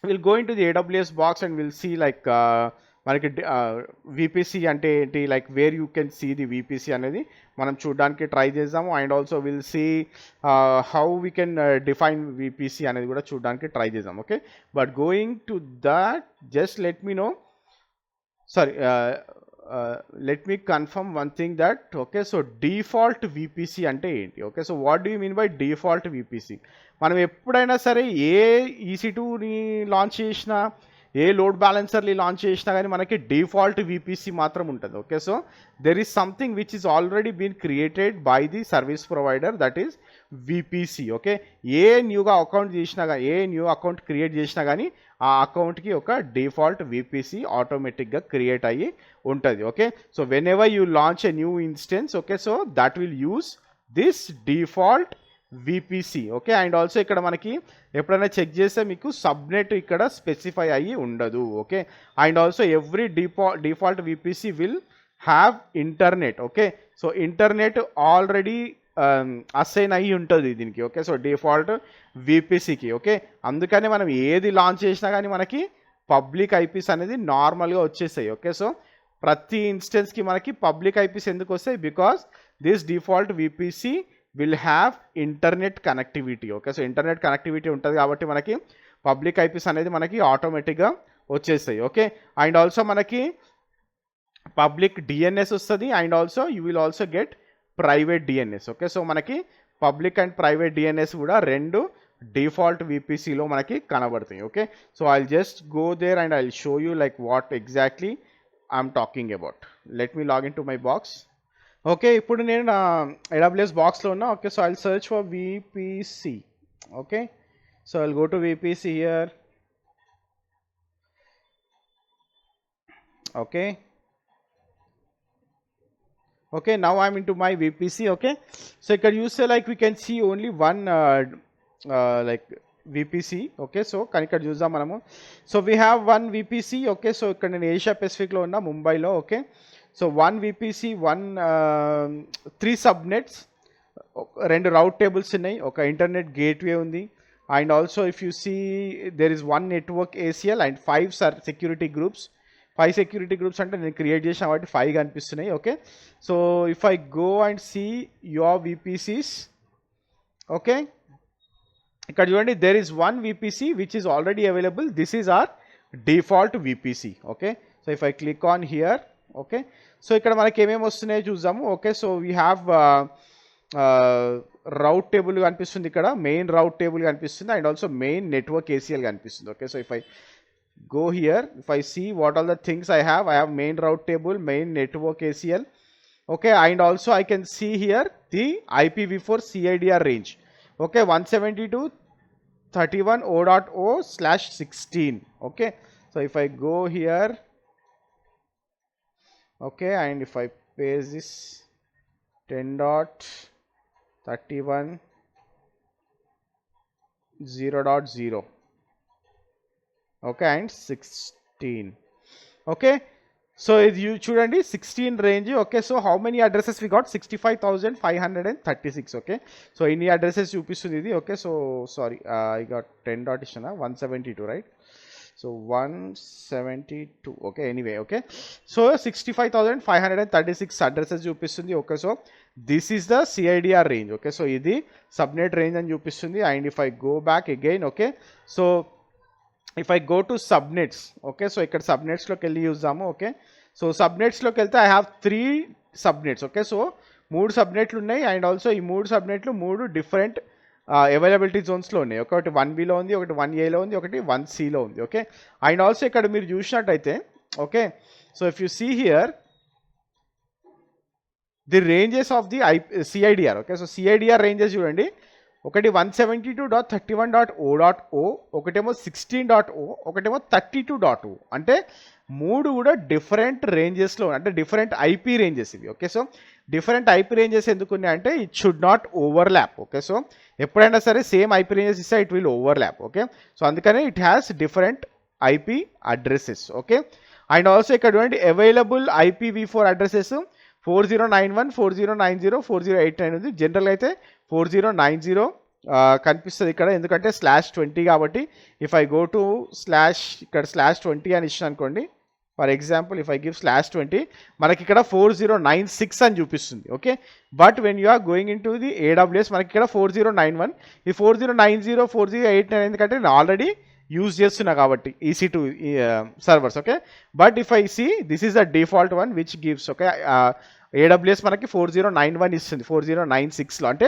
will go in to the AWS box and will see like మనకి VPC అంటే ఏంటి, like where you can see the VPC అనేది మనం చూడడానికి try చేద్దాము. And also will see how we can define VPC అనేది కూడా చూడడానికి ట్రై చేద్దాం. Okay, but going to that just let me know, sorry let me confirm one thing that. Okay, so default VPC అంటే ఏంటి? Okay, so what do you mean by default VPC? మనం ఎప్పుడైనా సరే ఏ EC2ని launch చేసినా, ఏ load బ్యాలెన్సర్ని launch చేసినా కానీ మనకి default VPC మాత్రం ఉంటుంది. Okay, so there is something which is already been created by the service provider, that is VPC. Okay, ఏ న్యూగా అకౌంట్ చేసినా కానీ, ఏ న్యూ అకౌంట్ క్రియేట్ చేసినా కానీ ఆ అకౌంట్కి ఒక డిఫాల్ట్ విపిసి ఆటోమేటిక్గా క్రియేట్ అయ్యి ఉంటుంది. Okay, so whenever you launch a new instance, okay, so that will use this default VPC. Okay, and also ఇక్కడ మనకి ఎప్పుడైనా చెక్ చేస్తే మీకు సబ్నెట్ ఇక్కడ స్పెసిఫై అయ్యి ఉండదు. Okay, and also every default VPC will have internet. Okay, so internet already assign అయ్యి ఉంటుంది దీనికి. ఓకే, సో డిఫాల్ట్ విపిసికి. ఓకే, అందుకని మనం ఏది లాంచ్ చేసినా కానీ మనకి పబ్లిక్ ఐపీస్ అనేది నార్మల్గా వచ్చేసాయి. ఓకే, సో ప్రతి ఇన్స్టెన్స్కి మనకి పబ్లిక్ ఐపీస్ ఎందుకు వస్తాయి? Because this default VPC will have internet connectivity. Okay, so internet connectivity ఉంటుంది కాబట్టి మనకి పబ్లిక్ ఐపీస్ అనేది మనకి ఆటోమేటిక్గా వచ్చేస్తాయి. ఓకే, అండ్ ఆల్సో మనకి పబ్లిక్ డిఎన్ఎస్ వస్తుంది, and also you will also get private DNS. Okay, so మనకి పబ్లిక్ అండ్ ప్రైవేట్ డిఎన్ఎస్ కూడా రెండు డిఫాల్ట్ విపిసిలో మనకి కనబడతాయి. Okay, so I just go there and I will show you like what exactly I'm talking about. Let me log in to my box. Okay, ఇప్పుడు నేను నా AWS బాక్స్లో ఉన్నా. Okay, so I will search for VPC. Okay, so I will go to VPC here. Okay, okay, now I'm into my VPC. Okay, so ఇక్కడ చూస్తే like we can see only one like VPC. Okay, so కానీ ఇక్కడ చూద్దాం మనము. So we have one VPC. Okay, so ఇక్కడ నేను Asia పెసిఫిక్లో ఉన్నా, ముంబైలో. Okay, so one VPC, 3 subnets, 2 route tables ఉన్నాయి, ఒక ఇంటర్నెట్ గేట్వే ఉంది, and also if you see there is 1 network ACL and 5 security groups. 5 security groups అంటే నేను క్రియేట్ చేసిన వాటి 5 కనిపిస్తున్నాయి. Okay, so if I go and see your VPCs, okay, ఇక్కడ చూడండి, there is 1 VPC which is already available. This is our default VPC. Okay, so if I click on here, okay, so ఇక్కడ మనకి ఏమేమి వస్తున్నాయో చూద్దాము. Okay, so we have rate table కనిపిస్తుంది, ఇక్కడ main route table కనిపిస్తుంది, and also main network ACL కనిపిస్తుంది. Okay, so if I go here, if I see what all the things I have main route table, main network ACL. Okay, and also I can see here the IPv4 CIDR range. Okay, 172.31.0.0/16. Okay, so if I go here, okay, and if I paste this 10.31.0.0, okay, and 16. Okay, so you చూడండి 16 range. Okay, so how many addresses we got? 65,536. Okay, so ఇన్ని addresses చూపిస్తుంది ఇది. Okay, so sorry, I got 10 dot ఇచ్చిన 172, right? So 172. Okay, anyway, okay, so 65,536 addresses చూపిస్తుంది. Okay, so this is the CIDR range. Okay, so ఇది subnet range అని చూపిస్తుంది. And if I go back again, okay, so if I go to subnets, okay, so ఇక్కడ subnets లోకి వెళ్ళి చూద్దాము. Okay, so subnets లోకి వెళ్తే I have 3 subnets. Okay, so 3 సబ్నెట్లు ఉన్నాయి, అండ్ ఆల్సో ఈ 3 సబ్నెట్లు 3 డిఫరెంట్ అవైలబిలిటీ జోన్స్లో ఉన్నాయి. ఒకటి 1Bలో ఉంది, ఒకటి 1Aలో ఉంది, ఒకటి 1Cలో ఉంది. ఓకే, అండ్ ఆల్సో ఇక్కడ మీరు చూసినట్టయితే, okay, so if you see here the ranges of the CIDR. Okay, so CIDR ranges చూడండి, ఒకటి 172.31.0.0, ఒకటేమో 16.0, ఒకటేమో 32.0. అంటే 3 కూడా డిఫరెంట్ రేంజెస్లో, అంటే డిఫరెంట్ IP రేంజెస్ ఇవి. Okay, so different IP ranges ఎందుకున్నాయి అంటే it should not overlap. Okay, so ఎప్పుడైనా సరే సేమ్ IP రేంజెస్ ఇస్తే it will overlap. Okay, so అందుకనే it has different IP addresses. Okay, and also ఇక్కడ చూడండి అవైలబుల్ IPv4 అడ్రసెస్ 4091, 4090, 4089 ఉంది. జనరల్ అయితే 4090 కనిపిస్తుంది ఇక్కడ, ఎందుకంటే /20 కాబట్టి. ఇఫ్ ఐ గో టు ఇక్కడ /20 అని ఇచ్చిన అనుకోండి, for example if I give /20, మనకి ఇక్కడ 4096 అని చూపిస్తుంది. Okay, but when you are going in to the AWS మనకి ఇక్కడ 4091, ఈ 4090, 4089 ఎందుకంటే నేను ఆల్రెడీ యూజ్ చేస్తున్నా కాబట్టి EC2 servers. Okay, but if I see this is the default one which gives. Okay, AWS మనకి 4091 ఇస్తుంది 4096లో, అంటే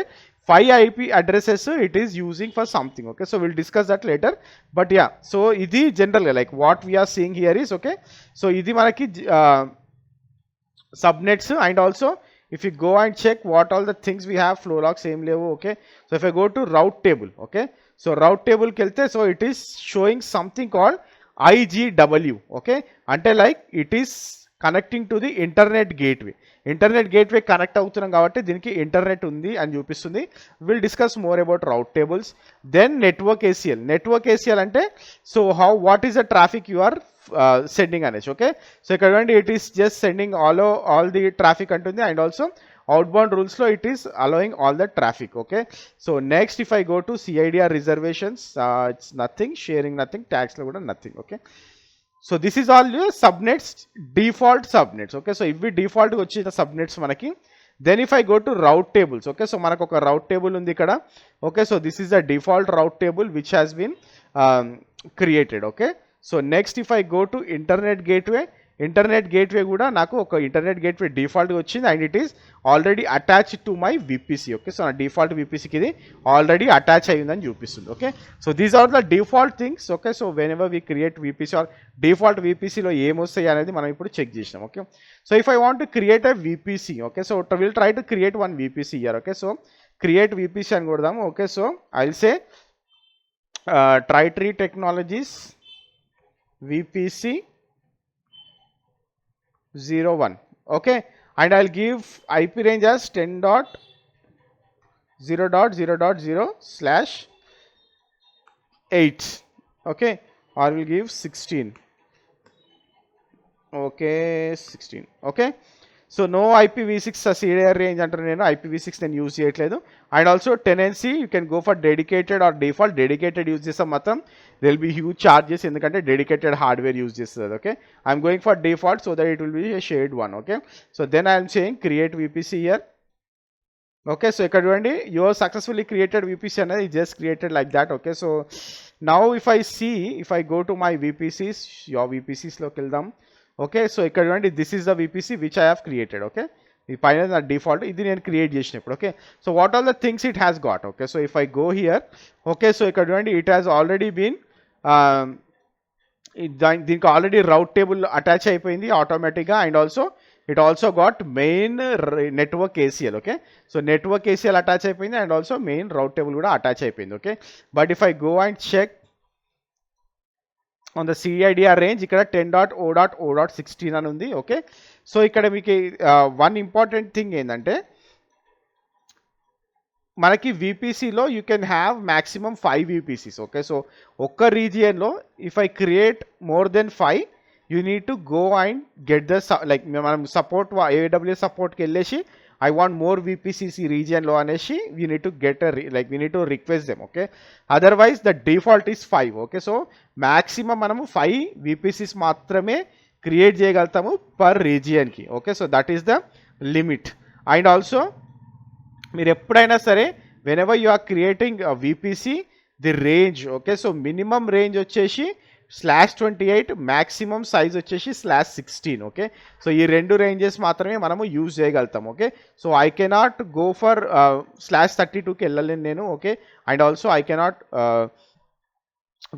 5 IP addresses it is using for something. Okay, so will discuss that later, but yeah, so ఇది జనరల్గా like what we're seeing here is. Okay, so ఇది మనకి subnets. And also if you go and check what all the things we have, flow logs ఏం లేవు. Okay, so if I go to route table, okay, so route table కి వెళ్తే so it is showing something called IGW. Okay, అంటే like it is connecting to the internet gateway. Internet gateway connect అవుతున్నాం కాబట్టి దీనికి ఇంటర్నెట్ ఉంది అని చూపిస్తుంది. Will discuss more about route tables. Then network ACL. Network ACL అంటే so what is the traffic you are sending అనేసి. ఓకే, సో ఇక్కడ చూడండి it is just sending all the traffic అంటుంది, అండ్ ఆల్సో అవుట్బౌండ్ రూల్స్లో it is allowing all the traffic. Okay, so next if I go to CIDR reservations, it's nothing, sharing nothing, ట్యాక్స్లో కూడా nothing. Okay, so this is all subnets, default subnets. Okay, so ఇవి డిఫాల్ట్గా వచ్చిన subnets మనకి. Then if I go to route tables. Okay, so మనకు ఒక route table ఉంది ఇక్కడ. Okay, so this is the default route table which has been created. Okay, so next if I go to internet gateway. Internet gateway కూడా నాకు ఒక internet gateway డిఫాల్ట్గా వచ్చింది, and it is already attached to my VPC. Okay, so నా default VPCకి ఇది already attach అయ్యిందని చూపిస్తుంది. Okay, so these are the default things. Okay, so whenever we create VPC or default VPCలో ఏమొస్తాయి అనేది మనం ఇప్పుడు చెక్ చేసినాం. Okay, so if I want to create a VPC, okay, so will try to create one VPC here. Okay, so create VPC అని కొడదాము. Okay, so I will say Tritree Technologies VPC 01. Okay, and I'll give IP range as 10.0.0/8. Okay, or we'll give 16. Okay, 16. Okay, so no IPv6 CIDR range అంటారు, నేను IPv6 నేను use చేయట్లేదు. And also tenancy you can go for dedicated or default. Dedicated use చేస్తాం మాత్రం they will be huge charges, ఎందుకంటే dedicated hardware use చేస్తుంది. Okay, I'm going for default so that it will be shared one. Okay, so then I'm saying create VPC here. Okay, so ఇక్కడ చూడండి your successfully created VPC అనేది just created like that. Okay, so now if I see, if I go to my VPCs, your VPCs లోకి వెళ్దాం. Okay, so ఇక్కడ చూడండి, this is the VPC which I have created. Okay, ఈ పైన నా default ఇది నేను క్రియేట్ చేసినప్పుడు. Okay, so what all the things it has got. Okay, so if I go here, okay, so ఇక్కడ చూడండి, ఇట్ హ్యాస్ ఆల్రెడీ బీన్ దీనికి already route table attach అయిపోయింది ఆటోమేటిక్గా. And also it also got main network ACL. Okay, so network ACL attach అయిపోయింది and also main route table కూడా attach అయిపోయింది. Okay, but if I go and check on the CIDR range, ఇక్కడ 10.0.0.16 అని ఉంది. Okay, so ఇక్కడ మీకు one important thing ఏంటంటే, మనకి VPCలో you can have maximum 5 VPCs. Okay, so ఒక్క రీజియన్లో if I create more than 5, you need to go and get the like మనం సపోర్ట్ AWS సపోర్ట్కి వెళ్ళేసి ఐ వాంట్ మోర్ VPCs ఈ రీజియన్లో అనేసి we need to get like we need to request them. Okay, otherwise the default is 5. Okay, so maximum మనము 5 VPCs మాత్రమే క్రియేట్ చేయగలుగుతాము పర్ రీజియన్కి. Okay, so that is the limit. And also మీరు ఎప్పుడైనా సరే whenever you are creating VPC, the range, okay, so minimum range వచ్చేసి /28, maximum size వచ్చేసి /16. ఓకే, సో ఈ రెండు రేంజెస్ మాత్రమే మనము యూజ్ చేయగలుగుతాం. Okay, so I cannot go for /32కి వెళ్ళలేను నేను. Okay, and also I cannot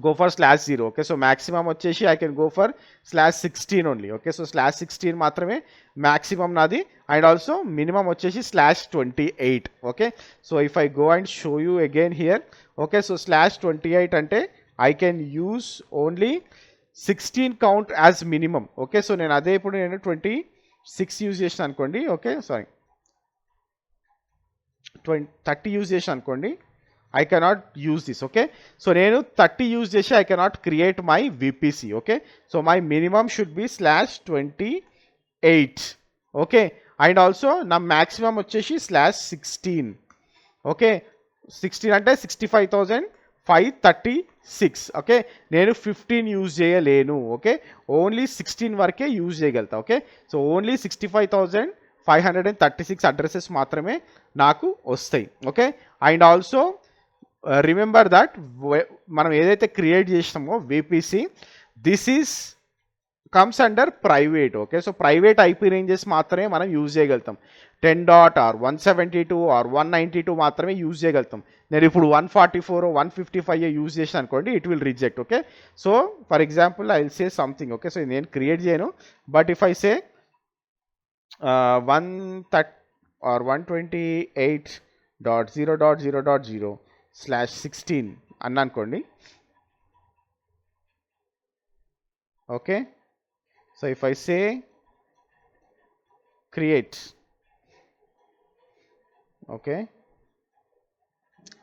go for /0. Okay, so maximum వచ్చేసి I can go for /16 only. Okay, so /16 మాత్రమే మ్యాక్సిమం నాది. అండ్ ఆల్సో మినిమం వచ్చేసి /28. Okay, so if I go and show you again here. Okay, so /28 అంటే I can use only 16 count as minimum. Okay, so నేను అదే ఇప్పుడు నేను 26 use చేసిన అనుకోండి. ఓకే, సారీ 30 యూజ్ చేసిన అనుకోండి, I cannot use this. Okay, so నేను 30 యూజ్ చేసి I cannot create my VPC. Okay, so my minimum should be /28. Okay, and also నా maximum వచ్చేసి /16. ఓకే, 16 అంటే 65,536. ఓకే, నేను 15 యూజ్ చేయలేను. ఓకే, ఓన్లీ 16 వరకే యూజ్ చేయగలుగుతా. ఓకే, సో ఓన్లీ 65,536 అడ్రసెస్ మాత్రమే నాకు వస్తాయి. Okay, and also remember that మనం ఏదైతే క్రియేట్ చేసినామో VPC, this is comes under private. Okay, so private IP ranges మాత్రమే మనం యూజ్ చేయగలుగుతాం. 10. or 172 or 192 మాత్రమే యూజ్ చేయగలుగుతాం. నేను ఇప్పుడు 144 155 యూజ్ చేసిన అనుకోండి, it will reject. Okay, so for example I will say something. Okay, so నేను క్రియేట్ చేయను, but if I say 130 or 128.0.0.0/16 అన్న అనుకోండి. Okay, so if I say create, okay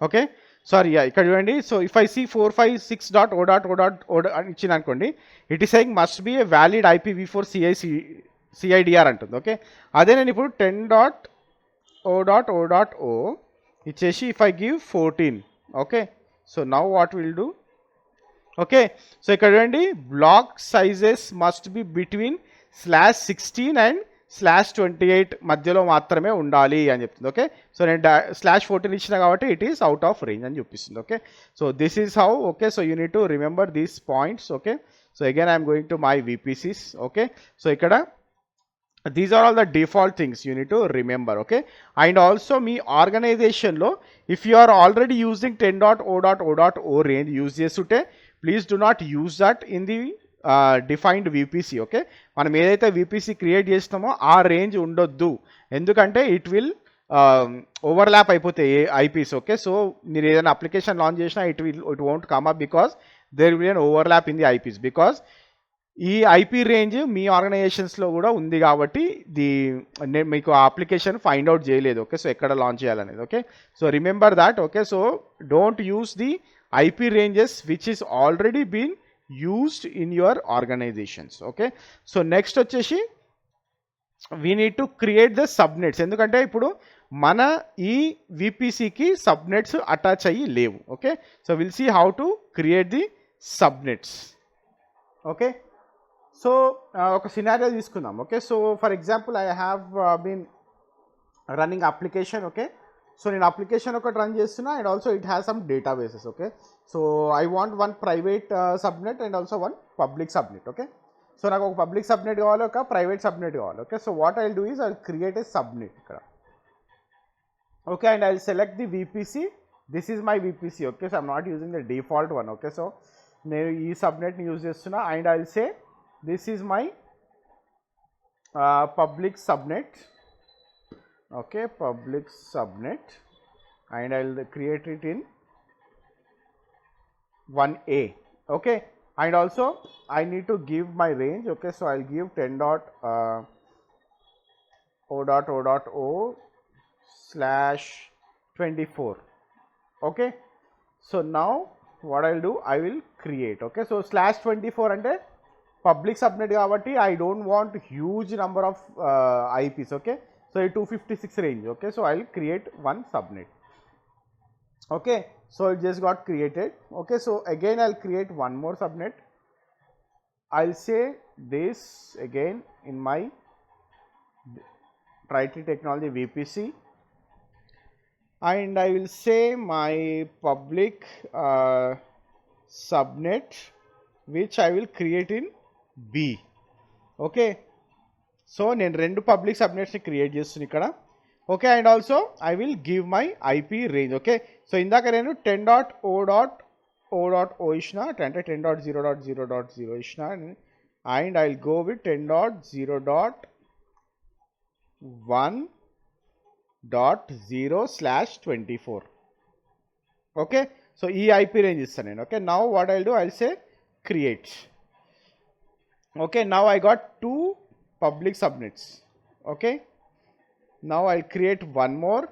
okay sorry ఇక్కడ చూడండి. సో ఇఫ్ ఐ సీ 456.0.0.0 అని ఇచ్చిన అనుకోండి, it is saying must be a valid IPv4 CIDR అంటుంది. ఓకే, అదే నేను ఇప్పుడు 10.0.0.0 ఇచ్చేసి if I give 14. Okay, so now what will do. Okay, so ఇక్కడ చూడండి, block sizes must be between /16 and /28 మధ్యలో మాత్రమే ఉండాలి అని చెప్తుంది. ఓకే, సో నేను /14 ఇచ్చిన కాబట్టి it is out of range అని చూపిస్తుంది. Okay, so this is how. Okay, so you need to remember these points. Okay, so again I'm going to my VPCs. Okay, so ఇక్కడ these are all the default things you need to remember. Okay, and also మీ ఆర్గనైజేషన్లో if you are already using 10.0.0.0 range use చేస్తుంటే please do not use that in the defined VPC. Okay, మనం ఏదైతే VPC create చేస్తామో ఆ range ఉండొద్దు, ఎందుకంటే it will overlap అయిపోతాయి IPs. ఓకే, సో మీరు ఏదైనా అప్లికేషన్ లాంచ్ చేసినా it won't come up because there will be an overlap in the IPs, because ఈ IP రేంజ్ మీ ఆర్గనైజేషన్స్లో కూడా ఉంది కాబట్టి మీకు ఆ అప్లికేషన్ ఫైండ్ అవుట్ చేయలేదు. ఓకే, సో ఎక్కడ లాంచ్ చేయాలనేది. Okay, so remember that. Okay, so don't use the IP ranges which is already been used in your organizations. Okay, so next వచ్చేసి we need to create the subnets, ఎందుకంటే ఇప్పుడు మన ఈ VPCకి subnets attach అయ్యి లేవు. Okay, so will see how to create the subnets. Okay, so ఒక scenario తీసుకుందాం. Okay, so for example I have been running application. Okay, so నేను అప్లికేషన్ ఒకటి రన్ చేస్తున్నా and also it has some databases. Okay, so I want one private subnet and also one public subnet. Okay, so నాకు ఒక public subnet కావాలి, ఒక private subnet కావాలి. Okay, so what I will do is I will create a subnet ఇక్కడ. Okay, and I will select the VPC. This is my VPC. Okay, so I'm not using the default one. Okay, so నేను ఈ సబ్నెట్ని use చేస్తున్నా and I will say this is my public subnet. Okay, public subnet, and I will create it in 1A. Okay, and also I need to give my range. Okay, so I'll give 10.o.o/24. Okay, so now what I'll do, I will create. Okay, so /24 అంటే public subnet కాబట్టి I don't want huge number of IPs. Okay, so ఈ 256 range. Okay, so I will create one subnet. Okay, so it just got created. Okay, so again I will create one more subnet. I will say this again in my Tritree technology VPC, and I will say my public subnet which I will create in B. Okay, so నేను రెండు public సబ్నెట్స్ని create చేస్తున్నాను ఇక్కడ. Okay, and also I will give my IP range. Okay, so ఇందాక నేను 10.o.o ఇచ్చిన, అంటే 10.0.0.0 ఇచ్చిన, and I will go with 10.0.1.0/24. Okay, so ఈ IP రేంజ్ ఇస్తాను నేను. Okay, now what I will do, I will say create. Okay, now I got two public subnets. Okay, now I'll create one more.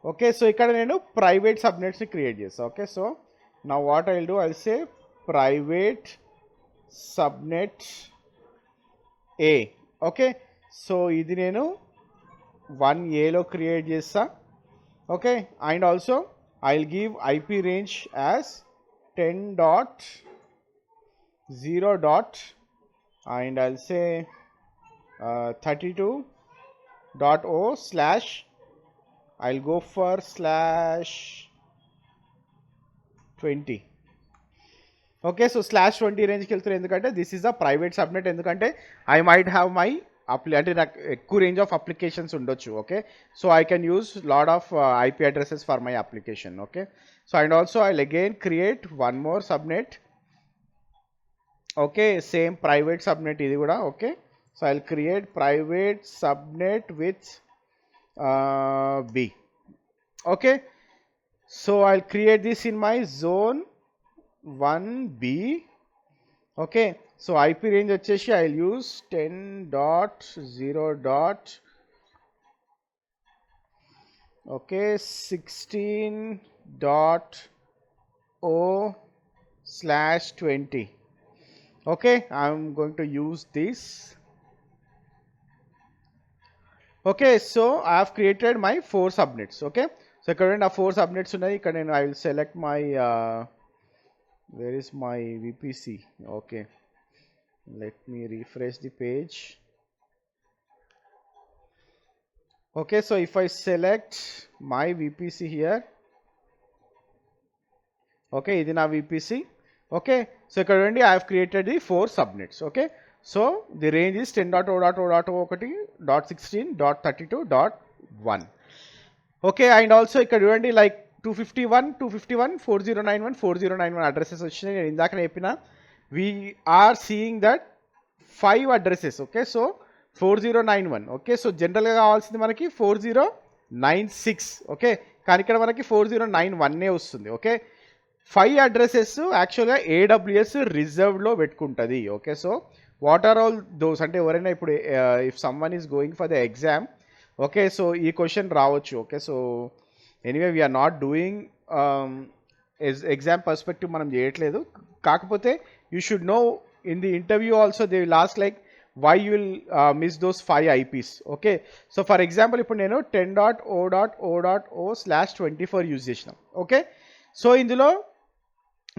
Okay, so ఇక్కడ నేను private subnets ని create చేస్తాను. Okay, so now what I'll do, I'll say private subnet A. Okay, so ఇది నేను 1A లో create చేస్తా. Okay, and also I'll give IP range as 10.0. and I'll say 32.o/ I'll go for /20. Okay, so /20 రేంజ్కి వెళ్తున్నారు ఎందుకంటే this is a private subnet. ఎందుకంటే I might have my అంటే నాకు ఎక్కువ రేంజ్ ఆఫ్ అప్లికేషన్స్ ఉండొచ్చు. Okay, so I can use lot of IP addresses for my application. Okay, so and also I will again create one more subnet. Okay, same private subnet ఇది కూడా. Okay, so I will create private subnet with B. Okay, so I will create this in my zone 1B. Okay, so IP range వచ్చేసి I will use 10.0. Okay, 16.o/20. Okay, I'm going to use this. Okay, so I have created my 4 subnets. Okay, so current 4 subnets unnai. Ikkada I will select my where is my VPC? Okay, let me refresh the page. Okay, so if I select my VPC here, okay, ఇది నా VPC. Okay, so currently I have created the 4 subnets. Okay, so the range is 10.0.0.1.16.32.1. Okay, and also ఇక్కడ చూడండి like 251 4091 4091 addresses వచ్చినాయి. నేను ఇందాక చెప్పిన we are seeing that 5 addresses. Okay, so 4091. Okay, so జనరల్గా కావాల్సింది మనకి 4096. ఓకే, కానీ ఇక్కడ మనకి 4091 వస్తుంది. ఓకే, 5 అడ్రసెస్ యాక్చువల్గా AWS రిజర్వ్డ్లో పెట్టుకుంటుంది. Okay, so what are all those అంటే ఎవరైనా ఇప్పుడు if someone is going for the exam. Okay, so ఈ క్వశ్చన్ రావచ్చు. Okay, so anyway we're not doing exam perspective మనం చేయట్లేదు. కాకపోతే you should know in the interview also they will ask like why you will miss those 5 IPs. Okay, so for example ఇప్పుడు నేను 10.o.o.o/24 use చేసిన. Okay, so ఇందులో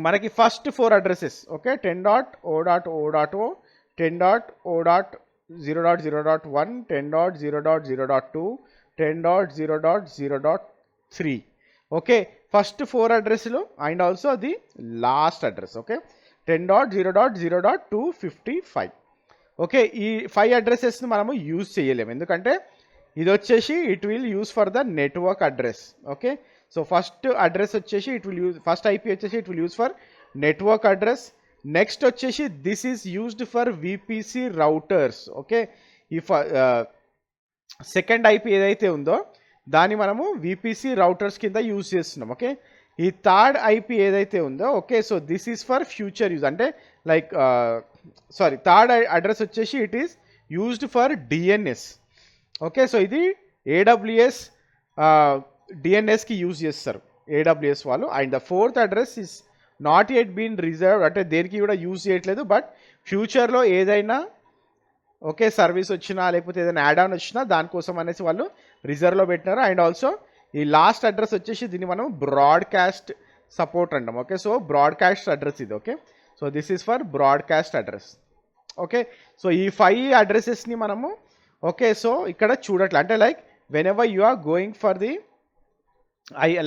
మనకి first 4 addresses. Okay, 10.o.o.o, 10.o.0.0.1, 10.0.0.2, 10.0.0.3. Okay, first 4 అడ్రస్లు and also the last address. Okay, 10.0.0.255. Okay, ఈ 5 అడ్రసెస్ని మనము use చేయలేము, ఎందుకంటే ఇది వచ్చేసి it will use for the network address. Okay, so first address వచ్చేసి it will use, first IP వచ్చేసి it will use for network address. Next వచ్చేసి this is used for VPC routers. Okay, ఈ second IP ఏదైతే ఉందో దాన్ని మనము VPC routers కింద use చేస్తున్నాం. ఓకే, ఈ థర్డ్ ఐపీ ఏదైతే ఉందో, okay, so this is for future use, అంటే లైక్ థర్డ్ అడ్రస్ వచ్చేసి it is used for DNS. Okay, so ఇది ఏడబ్ల్యూఎస్ డిఎన్ఎస్కి యూజ్ చేస్తారు ఏడబ్ల్యూఎస్ వాళ్ళు. And the fourth address is not at been reserve, అంటే దేనికి కూడా యూజ్ చేయట్లేదు, బట్ ఫ్యూచర్లో ఏదైనా ఓకే సర్వీస్ వచ్చినా లేకపోతే ఏదైనా యాడ్ ఆన్ వచ్చినా దానికోసం అనేసి వాళ్ళు రిజర్వ్లో పెట్టినారు. అండ్ ఆల్సో ఈ లాస్ట్ అడ్రస్ వచ్చేసి దీన్ని మనం బ్రాడ్కాస్ట్ సపోర్ట్ అంటాం. ఓకే, సో బ్రాడ్కాస్ట్ అడ్రస్ ఇది. Okay, so this is for broadcast address. Okay, so ఈ 5 అడ్రసెస్ని మనము ఓకే సో ఇక్కడ చూడట్లే, అంటే like whenever you are going for the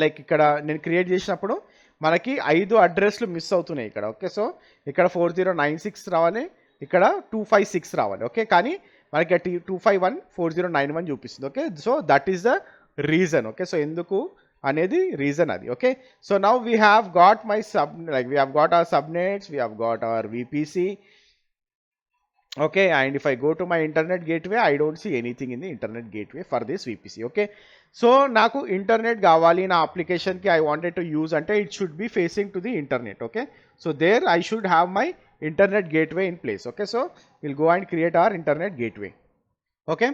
like ఇక్కడ నేను క్రియేట్ చేసినప్పుడు మనకి 5 అడ్రస్లు మిస్ అవుతున్నాయి ఇక్కడ. ఓకే, సో ఇక్కడ 4096 రావాలి, ఇక్కడ 256 రావాలి. ఓకే, కానీ మనకి 251 4091 చూపిస్తుంది. Okay, so that is the reason. Okay, so ఎందుకు అనేది రీజన్ అది. Okay, so now we have got my we have got our subnets, we have got our VPC. Okay, and if I go to my internet gateway, I don't see anything in the internet gateway for this VPC. Okay, so naku internet kavali na application ki I wanted to use ante it should be facing to the internet. Okay, so there I should have my internet gateway in place. Okay, so we'll go and create our internet gateway. Okay,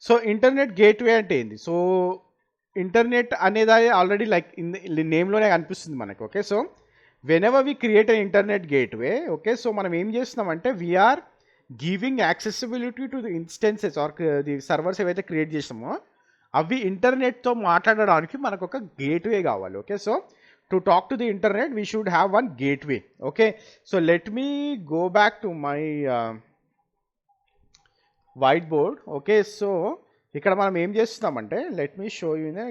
so internet gateway ante endi, so internet aneda already like in the name lone kanipistundi manaku. Okay, so whenever we create an internet gateway, okay, so manam em chestunam ante we are giving accessibility to the instances or the servers ఏవైతే create చేసామో అవి ఇంటర్నెట్తో మాట్లాడడానికి మనకు ఒక gateway కావాలి. Okay, so to talk to the internet we should have one gateway. Okay, so let me go back to my white board. Okay, so ఇక్కడ మనం ఏం చేస్తున్నామంటే let me show you in a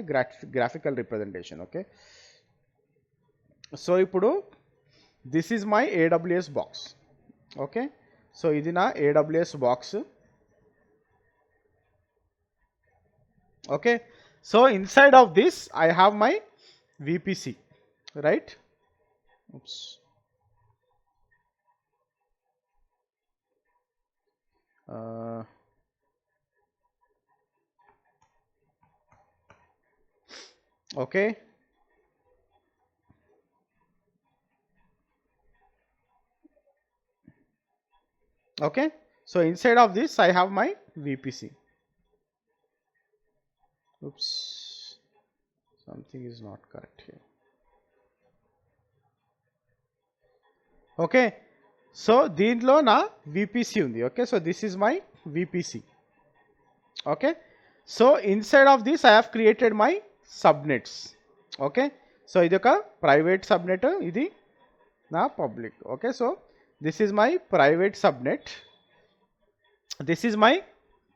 graphical representation. Okay, so ఇప్పుడు this is my AWS box. Okay, so ఇది నా AWS box. Okay, so inside of this I have my VPC, right? Okay, okay, so inside of this I have my VPC. Oops, something is not correct here. Okay, so దీంట్లో నా VPC ఉంది. Okay, so this is my VPC. Okay, so inside of this I have created my subnets. Okay, so ఇది ఒక private subnet, ఇది నా public. Okay, so this is my private subnet, this is my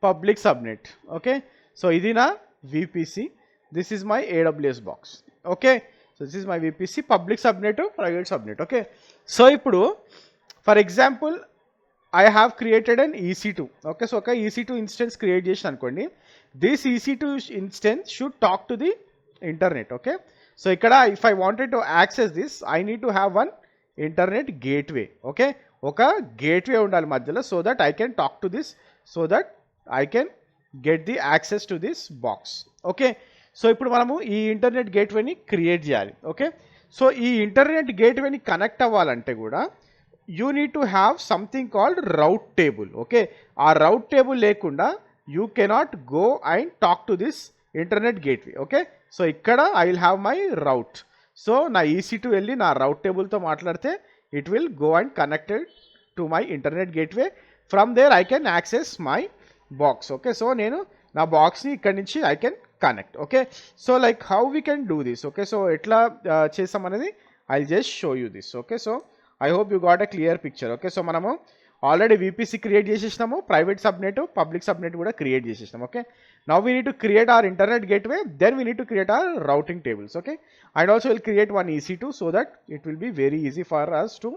public subnet. Okay, so idi na VPC, this is my AWS box. Okay, so this is my VPC, public subnet, private subnet. Okay, so ipudu for example I have created an EC2. Okay, so oka EC2 instance create chesina anukondi, this EC2 instance should talk to the internet. Okay, so ikkada if I wanted to access this I need to have one internet gateway. Okay, ఒక gateway ఉండాలి మధ్యలో, so that I can talk to this, so that I can get the access to this box. Okay, so ఇప్పుడు మనము ఈ internet గేట్వేని create చేయాలి. Okay, so ఈ internet గేట్వేని connect అవ్వాలంటే కూడా you need to have something called rate table. Okay, ఆ రౌట్ table లేకుండా you cannot go and talk to this internet gateway. Okay, so ఇక్కడ I will have my route. So నా EC2 వెళ్ళి నా route టేబుల్తో మాట్లాడితే it will go and connected to my internet gateway. From there I can access my box. Okay, so నేను నా బాక్స్ని ఇక్కడ నుంచి I can connect. Okay, so like how we can do this. Okay, so ఎట్లా చేస్తాం అనేది I just show you this. Okay, so I hope you got a clear picture. Okay, so మనము already VPC create చేసేసినాము, private subnet public subnet కూడా create చేసేసినాము. Okay, now we need to create our internet gateway, then we need to create our routing tables. Okay, and also will create one EC2 so that it will be very easy for us to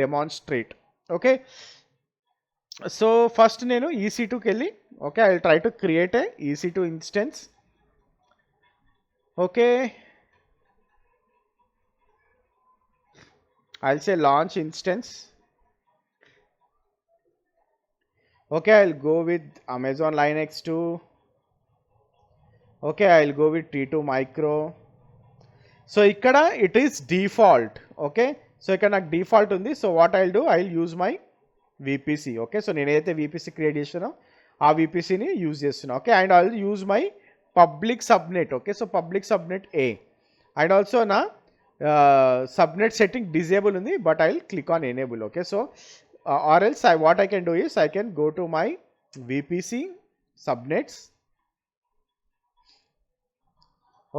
demonstrate. Okay, so first నేను EC2కి వెళ్ళి, okay, I will try to create a EC2 instance. Okay, I'll say launch instance. Okay, I'll go with Amazon Linux 2. Okay, I'll go with T2 Micro. So ikkada it is default. Okay, so ikkada నాకు default ఉంది. So what I'll do, I'll use my VPC. Okay, so నేను ఏదైతే VPC create చేస్తానో ఆ VPCని use చేస్తున్నా. Okay, and I'll use my public subnet. Okay, so public subnet A, and also na subnet setting disable undi, but I'll click on enable. Okay, so or else what I can do is I can go to my VPC subnets.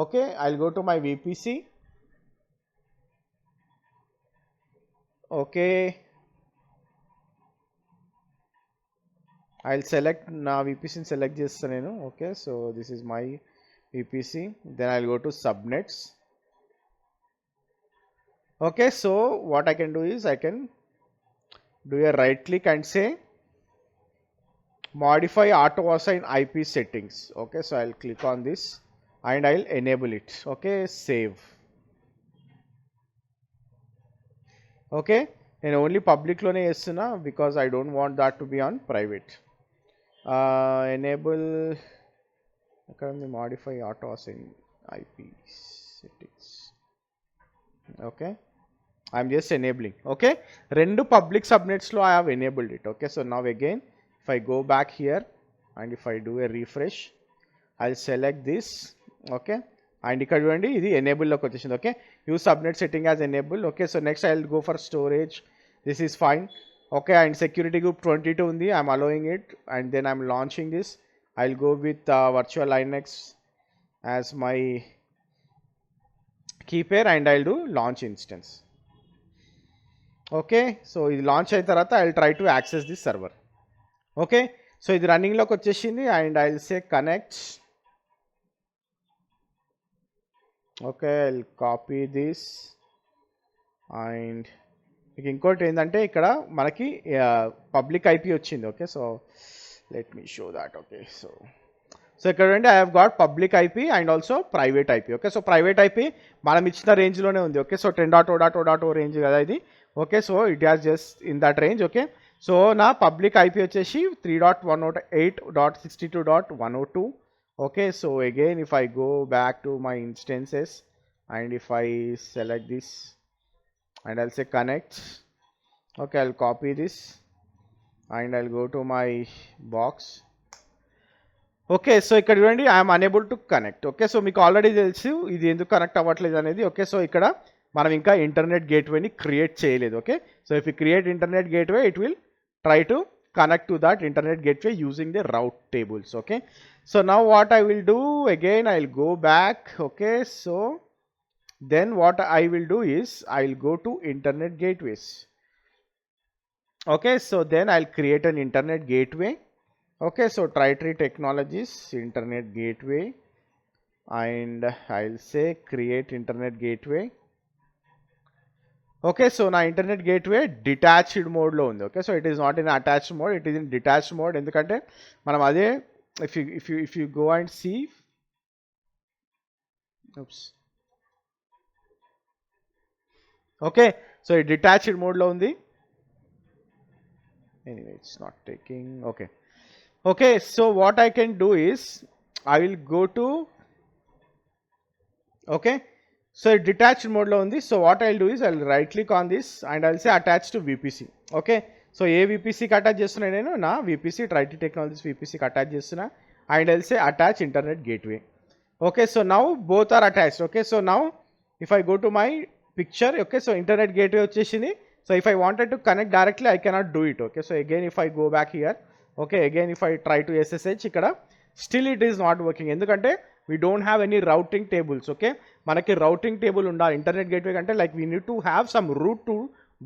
Okay, I'll go to my VPC. Okay, I'll select na VPC ni select chestanu nenu. Okay, so this is my VPC, then I'll go to subnets. Okay, so what I can do is I can do a right click and say modify auto assign IP settings. Okay, so I'll click on this and I'll enable it. Okay, save. Okay, and only public lone chestuna because I don't want that to be on private. Enable, modify auto assign IP settings. Okay, I'm just enabling. Okay, rendu public subnets lo I have enabled it. Okay, so now again if I go back here and if I do a refresh, I'll select this. Okay, and ikkada chudandi idi enable loki vachesindi. Okay, use subnet setting as enable. Okay, so next I'll go for storage. This is fine. Okay, and security group 22 undi, I'm allowing it, and then I'm launching this. I'll go with virtual Linux as my key pair and I'll do launch instance. Okay, so ఇది launch అయిన తర్వాత I will try to access this server. Okay, so ఇది రన్నింగ్లోకి వచ్చేసింది and I will say connect. Okay, I will copy this and మీకు ఇంకోటి ఏంటంటే ఇక్కడ మనకి పబ్లిక్ IP వచ్చింది. Okay, so let me show that. Okay, so ఇక్కడ అంటే I have got public IP and also private IP. Okay, so private IP మనం ఇచ్చిన రేంజ్లోనే ఉంది. ఓకే, సో 10.0.0.0 రేంజ్ కదా ఇది. Okay, so it has just in that range. Okay, so నా public IP వచ్చేసి 3.108.62.102. Okay, so again if I go back to my instances and if I select this and I'll say connect. Okay, I'll copy this and I'll go to my box. Okay, so ఇక్కడ చూడండి I'm unable to connect. Okay, so మీకు already తెలుసు ఇది ఎందుకు connect అవ్వట్లేదు అనేది. Okay, so ఇక్కడ మనం ఇంకా ఇంటర్నెట్ గేట్వేని క్రియేట్ చేయలేదు. Okay, so if you create internet gateway it will try to connect to that internet gateway using the route tables. Okay, so now what I will do again, I'll go back. Okay, so then what I will do is I'll go to internet gateways. Okay, so then I'll create an internet gateway. Okay, so TriTree Technologies internet gateway and I'll say create internet gateway. Okay, so now internet gateway detached mode lo undi. Okay, so it is not in attached mode, it is in detached mode. Endukante manam ade if you go and see, oops. Okay, so it detached mode lo undi. Anyway, it's not taking. Okay, so what I can do is I will go to, okay, so it detached mode lo undi. So what I'll do is I'll right click on this and I'll say attach to VPC. Okay, so A VPC కి attach చేస్తున్నా నేను నా VPC TriTree Technologies VPC కి attach చేస్తున్నా and I'll say attach internet gateway. Okay, so now both are attached. Okay, so now if I go to my picture, okay, so internet gateway వచ్చేసింది. So if I wanted to connect directly I cannot do it. Okay, so again if I go back here, okay, again if I try to SSH ikkada still it is not working. ఎందుకంటే we don't have any routing tables. Okay, మనకి routing table ఉండాలి internet gateway కంటే, like we need to have some route to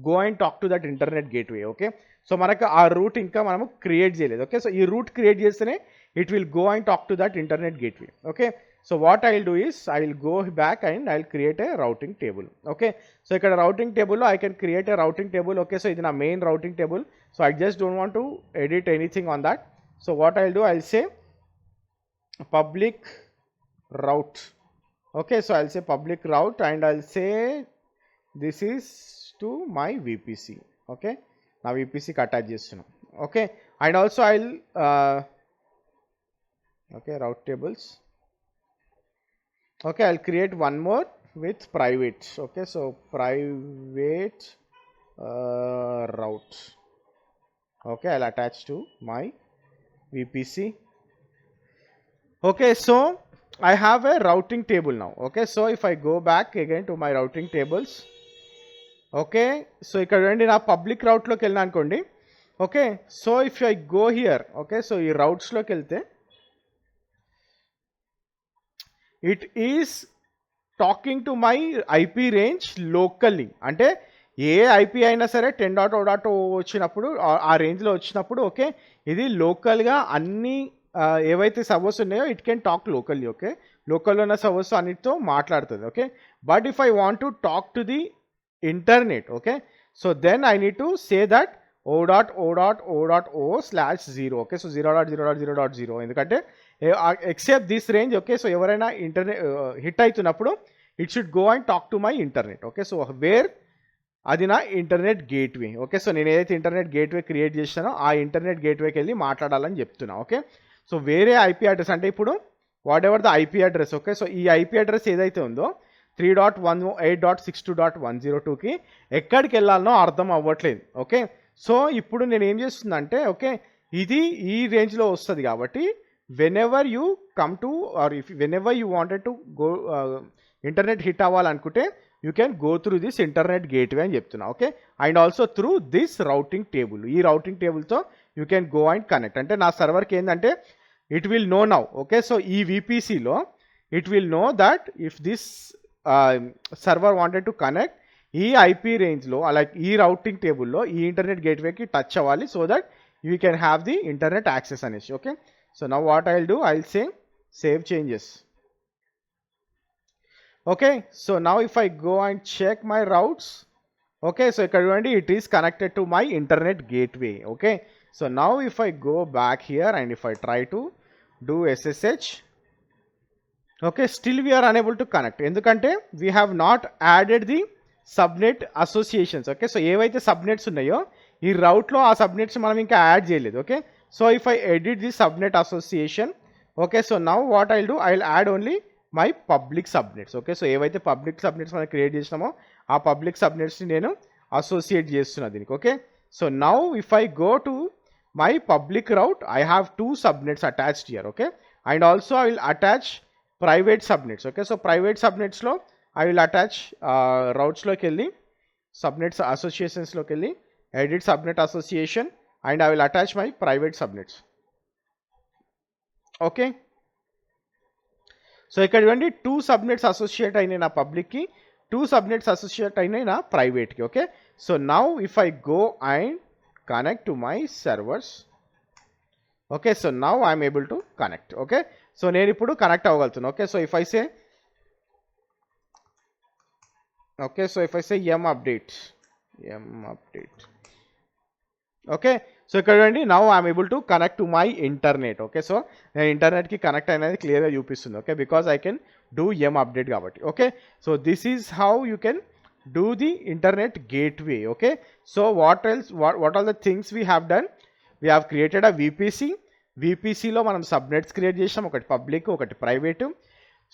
go and talk to that internet gateway. Okay, so మనకు ఆ route ఇంకా మనము create చేయలేదు. Okay, so ఈ route create చేస్తేనే it will go and talk to that internet gateway. Okay, so what I will do is I will go back and I will create A routing table. Okay, so ఇక్కడ routing టేబుల్లో I can create a routing table. Okay, so ఇది నా main routing table. So I just don't want to edit anything on that. So what I will do, I will say public route. Okay, so I'll say public route and I'll say this is to my VPC. Okay, now VPC ki attach chestunna. Okay, and also I'll okay, route tables. Okay, I'll create one more with private. Okay, so private route. Okay, I'll attach to my VPC. Okay, so I have a routing table now. Okay, so if I go back again to my routing tables, okay, so ఇక్కడ రండి నా public రౌట్లోకి వెళ్ళినా అనుకోండి. Okay, so if I go here, okay, so ఈ రౌట్స్లోకి వెళ్తే it is talking to my IP range locally. అంటే ఏ IP అయినా సరే 10.0.0 వచ్చినప్పుడు ఆ రేంజ్లో వచ్చినప్పుడు ఓకే, ఇది లోకల్గా అన్ని ఏవైతే సర్వర్స్ ఉన్నాయో it can talk locally. Okay, లోకల్లో ఉన్న సర్వర్స్ అన్నిటితో మాట్లాడుతుంది. Okay, but if I want to talk to the internet, okay, so then I need to say that o.o.o.o/0. Okay, so 0.0.0.0 ఎందుకంటే except this range. Okay, so ఎవరైనా internet hit అవుతున్నప్పుడు it should go and talk to my internet. Okay, so where అది నా internet gateway. Okay, so నేను ఏదైతే internet gateway create చేస్తానో ఆ internet గేట్వేకి వెళ్ళి మాట్లాడాలని చెప్తున్నా. ఓకే, సో వేరే ఐపీ అడ్రస్ అంటే ఇప్పుడు what ever the IP address. Okay, so ఈ ఐపీ అడ్రస్ ఏదైతే ఉందో 3.168.62.102కి ఎక్కడికి వెళ్ళాలనో అర్థం అవ్వట్లేదు. ఓకే, సో ఇప్పుడు నేను ఏం చేస్తుందంటే ఓకే, ఇది ఈ రేంజ్లో వస్తుంది కాబట్టి whenever you come to or if whenever you wanted to go internet hit అవ్వాలనుకుంటే you can go through this internet gateway అని చెప్తున్నా. Okay, and also through this routing table. ఈ రౌటింగ్ టేబుల్తో you can go and connect. అంటే నా సర్వర్కి ఏంటంటే it will know now. Okay, so ఈ VPCలో it will know that if this server wanted to connect ఈ ఐపీ రేంజ్లో లైక్ ఈ రౌటింగ్ టేబుల్లో ఈ ఇంటర్నెట్ గేట్వేకి టచ్ అవ్వాలి so that you can have the internet access అనేసి. Okay, so now what I will do, I will say save changes. Okay, so now if I go and check my routes, okay, so currently it is connected to my internet gateway. Okay, so now if I go back here and if I try to do SSH, okay, still we are unable to connect ఎందుకంటే we have not added the subnet associations. Okay, so ఏవైతే subnets ఉన్నాయో ఈ రౌట్లో ఆ subnets మనం ఇంకా add చేయలేదు. Okay, so if I edit the subnet association, okay, so now what I will do, I will add only my public subnets. Okay, so ఏవైతే public subnets మనం క్రియేట్ చేసినామో ఆ పబ్లిక్ సబ్నెట్స్ని నేను అసోసియేట్ చేస్తున్నా దీనికి. Okay, so now if I go to my public route I have 2 subnets attached here. Okay, and also I will attach private subnets. Okay, so private సబ్నెట్స్లో I will attach రౌట్స్లోకి వెళ్ళి subnets అసోసియేషన్స్లోకి వెళ్ళి edit subnet association and I will attach my private subnets. Okay, so ఇక్కడ ఇవ్వండి 2 subnets associate అయినాయి నా పబ్లిక్కి, 2 సబ్నెట్స్ అసోసియేట్ అయినాయి నా ప్రైవేట్కి. Okay, so now if I go and connect to my servers, okay, so now I'm able to connect. Okay, so నేను ఇప్పుడు కనెక్ట్ అవ్వగలుగుతాను. Okay, so if I say okay, so if I say yum update, okay, so currently now I'm able to connect to my internet. Okay, so నేను internet కి connect అయినది clear గా చూపిస్తుంది. Okay, because I can do yum update కాబట్టి. Okay, so this is how you can do the internet gateway. Okay, so what else what are the things we have done, we have created a VPCలో మనం subnets create చేసినాం, ఒకటి public ఒకటి private.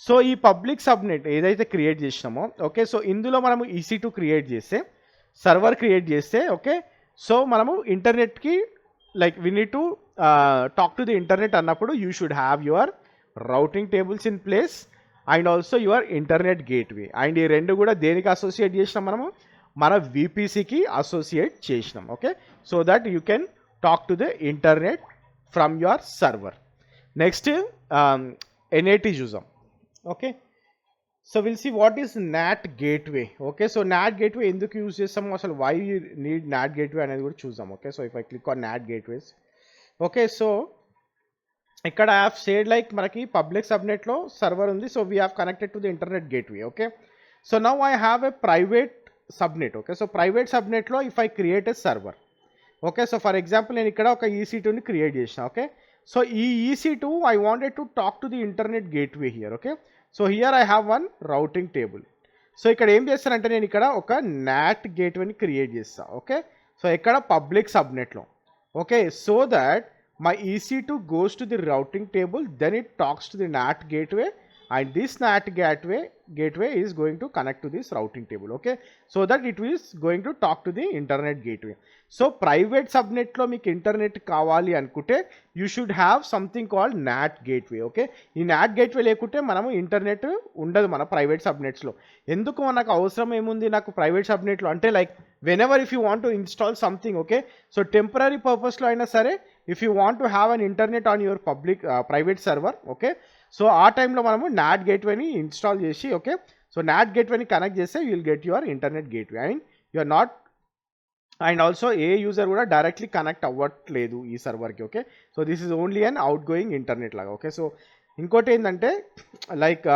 So ఈ public subnet ఏదైతే create చేసినామో okay, so ఇందులో మనము EC2 క్రియేట్ చేస్తే సర్వర్ క్రియేట్ చేస్తే ఓకే, సో మనము ఇంటర్నెట్కి like we need to talk to the internet అన్నప్పుడు you should have your routing tables in place and also your internet gateway. And ఈ రెండు కూడా దేనికి అసోసియేట్ చేసినాం, మనము మన VPCకి అసోసియేట్ చేసినాం. Okay, so that you can talk to the internet from your server. Next NAT చూద్దాం. Okay, so will see what is NAT gateway. Okay, so NAT gateway ఎందుకు యూజ్ చేస్తాము, అసలు వై నీడ్ నాట్ గేట్వే అనేది కూడా చూద్దాం. Okay, so if I click on NAT gateways. Okay, so ఇక్కడ I have said like మనకి public సబ్నెట్లో server ఉంది, so we have connected to the internet gateway. Okay, so now I have a private subnet. Okay, so private సబ్నెట్లో if I create a server. Okay, so for example నేను ఇక్కడ ఒక EC2ని create చేసిన. Okay, so ఈ EC2 I wanted to talk to the internet gateway here. Okay, so here I have one routing table. So ఇక్కడ ఏం చేస్తానంటే నేను ఇక్కడ ఒక నాట్ గేట్వేని క్రియేట్ చేస్తాను. ఓకే, సో ఇక్కడ పబ్లిక్ సబ్నెట్లో. Okay, so that my EC2 goes to the routing table, then it talks to the NAT gateway, and this NAT gateway is going to connect to this routing table. Okay, so that it is going to talk to the internet gateway. So private subnet lo meeku internet kavali anukunte you should have something called NAT gateway. Okay, ee NAT gateway lekunte manamu internet undadu mana private subnets lo. Enduku manaku avasaram emundi naku private subnet lo ante like whenever if you want to install something. Okay, so temporary purpose lo aina sare if you want to have an internet on your public private server. Okay, so ఆ టైంలో మనము NAT గేట్వేని install చేసి, okay, so NAT గేట్వేని connect చేస్తే you will get your internet gateway and you are not, and also a user కూడా directly connect అవ్వట్లేదు ఈ సర్వర్కి. Okay, so this is only an outgoing internet లాగా. Okay, so ఇంకోటి ఏంటంటే like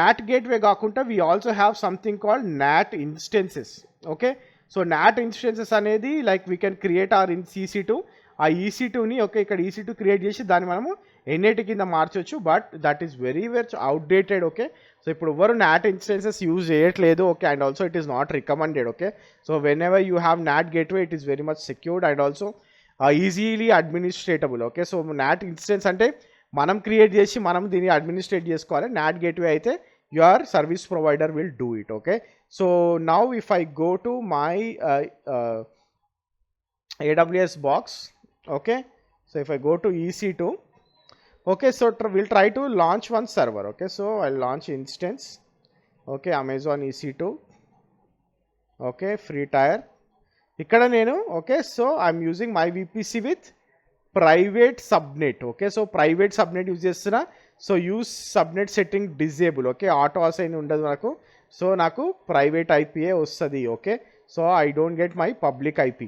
NAT gateway కాకుండా we also have something called NAT instances. Okay, so NAT instances అనేది like we can create are in EC2. ఆ EC2ని okay ఇక్కడ EC2 create చేసి దాన్ని మనము NAT కింద మార్చవచ్చు, but that is very outdated. Okay, so ఇప్పుడు ఎవరు నాట్ ఇన్స్టెన్సెస్ యూజ్ చేయట్లేదు. Okay, and also it is not recommended. Okay, so whenever you have NAT gateway it is very much secured and also easily administratable. Okay, so NAT instance అంటే మనం create చేసి మనం దీన్ని administrate చేసుకోవాలి. NAT gateway అయితే your service provider will do it. Okay, so now if I go to my AWS box. Okay, so if I go to EC2, okay, so we'll try to launch one server. Okay, so I'll launch instance. Okay, Amazon EC2. Okay, free tier ikkada nenu. Okay, so I'm using my VPC with private subnet. Okay, so private subnet use chestunna, so use subnet setting disable. Okay, auto assign undadu naku, so naku private IP ostadi. Okay, so I don't get my public IP.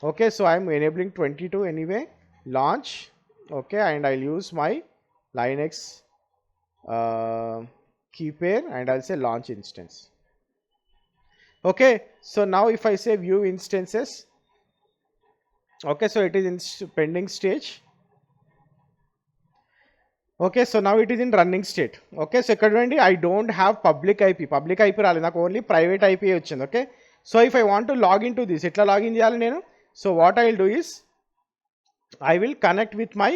Okay, so I'm enabling 22 anyway, launch. Okay, and I'll use my Linux key pair and I'll say launch instance. Okay, so now if I say view instances, okay, so it is in pending stage. Okay, so now it is in running state. Okay, so currently I don't have public IP రాలేదు, నాకు only private IP వచ్చింది. Okay, so if I want to log in to this, ఎట్లా login చేయాలి నేను? So what I will do is I will connect with my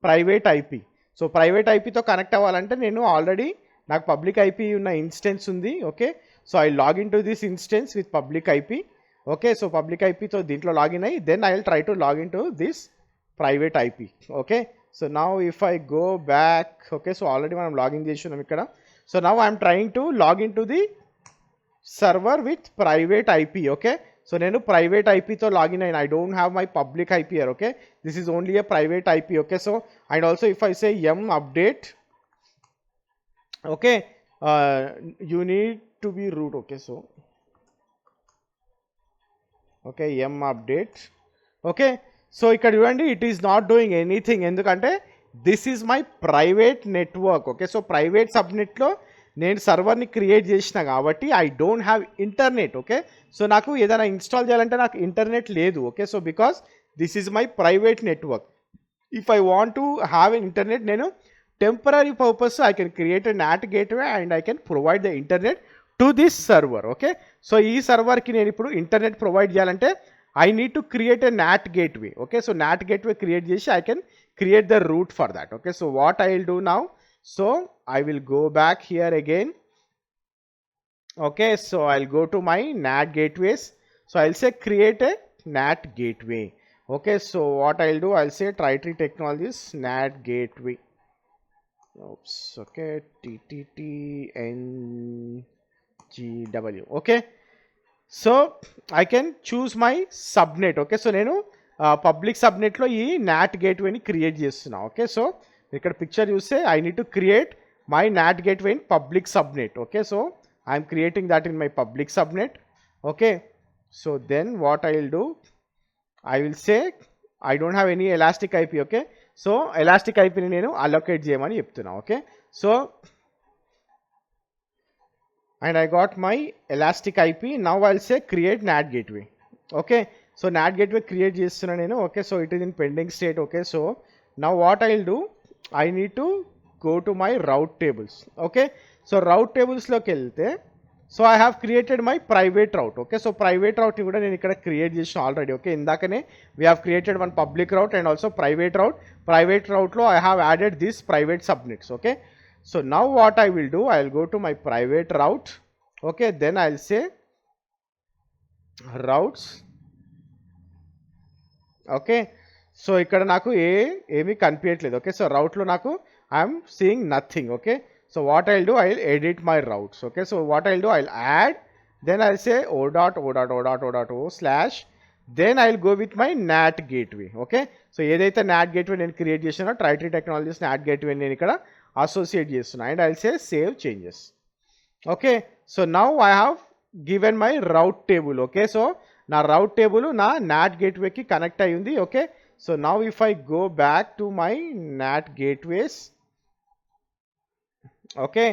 private IP. So private IP తో connect అవ్వాలంటే నేను already నాకు public IP ఉన్న instance ఉంది. Okay, so I log in to this instance with public IP. Okay, so public IPతో దీంట్లో login అయ్యి then I will try to log in to this private IP. Okay, so now if I go back, okay, so already మనం login చేస్తున్నాం ఇక్కడ. So now I'm trying to log in to the server with private IP. Okay, so నేను private ఐపీతో login అయిన, I don't have my public IP here. Okay, this is only a private IP. Okay, so and also if I say m update, okay, you need to be root. Okay, so okay m update. Okay, so ఇక్కడ చూడండి it is not doing anything, ఎందుకంటే this is my private network. Okay, so private సబ్నెట్లో నేను సర్వర్ని create చేసిన కాబట్టి I don't have internet. Okay, so నాకు ఏదైనా ఇన్స్టాల్ చేయాలంటే నాకు ఇంటర్నెట్ లేదు. Okay, so because this is my private network. If I want to have an internet, నేను temporary purpose I can create a NAT gateway and I can provide the internet to this server. Okay, so ఈ సర్వర్కి నేను ఇప్పుడు internet provide చేయాలంటే I need to create a NAT gateway. Okay, so NAT gateway create చేసి I can create the route for that. Okay, so what I will do now, so I will go back here again. Okay, so I'll go to my NAT gateways. So I'll say create a NAT gateway. Okay, so what I'll do, I'll say Tritree Technologies NAT gateway. Oops, okay, TTTNGW. Okay, so I can choose my subnet. Okay, so నేను public సబ్నెట్లో ఈ NAT గేట్వేని create చేస్తున్నా. Okay, so ఇక్కడ picture చూస్తే I need to create my NAT gateway in public subnet. Okay, so I'm creating that in my public subnet. Okay, so then what I will do, I will say I don't have any elastic IP. Okay, so elastic IP ni nenu allocate cheyamani cheptunna. Okay, so and I got my elastic IP. Now I'll say create NAT gateway. Okay, so NAT gateway create chestunna nenu. Okay, so it is in pending state. Okay, so now what I'll do, I need to go to my route tables. Okay, so route tables loki velte, so I have created my private route. Okay, so private route ni kuda nenu ikkada create chesina already. Okay, indakane we have created one public route and also private route. Private route lo I have added this private subnets. Okay, so now what I will do, I will go to my private route. Okay, then I'll say routes. Okay, so ఇక్కడ నాకు ఏమీ కనిపించట్లేదు. Okay, so రౌట్లో నాకు I'm seeing nothing. Okay, so what I'll do, I will edit my routes. Okay, so what I'll do, I will add, then I'll say o.o.o.o.o slash, then I will go with my NAT gateway. Okay, so ఏదైతే NAT gateway నేను create చేసినా ట్రైట్రీ technologies NAT gateway నేను ఇక్కడ associate చేస్తున్నా. And I will say save changes. Okay, so now I have given my route table. Okay, so నా route table నా NAT గేట్వేకి కనెక్ట్ అయి ఉంది. Okay, so now if I go back to my NAT gateways. Okay,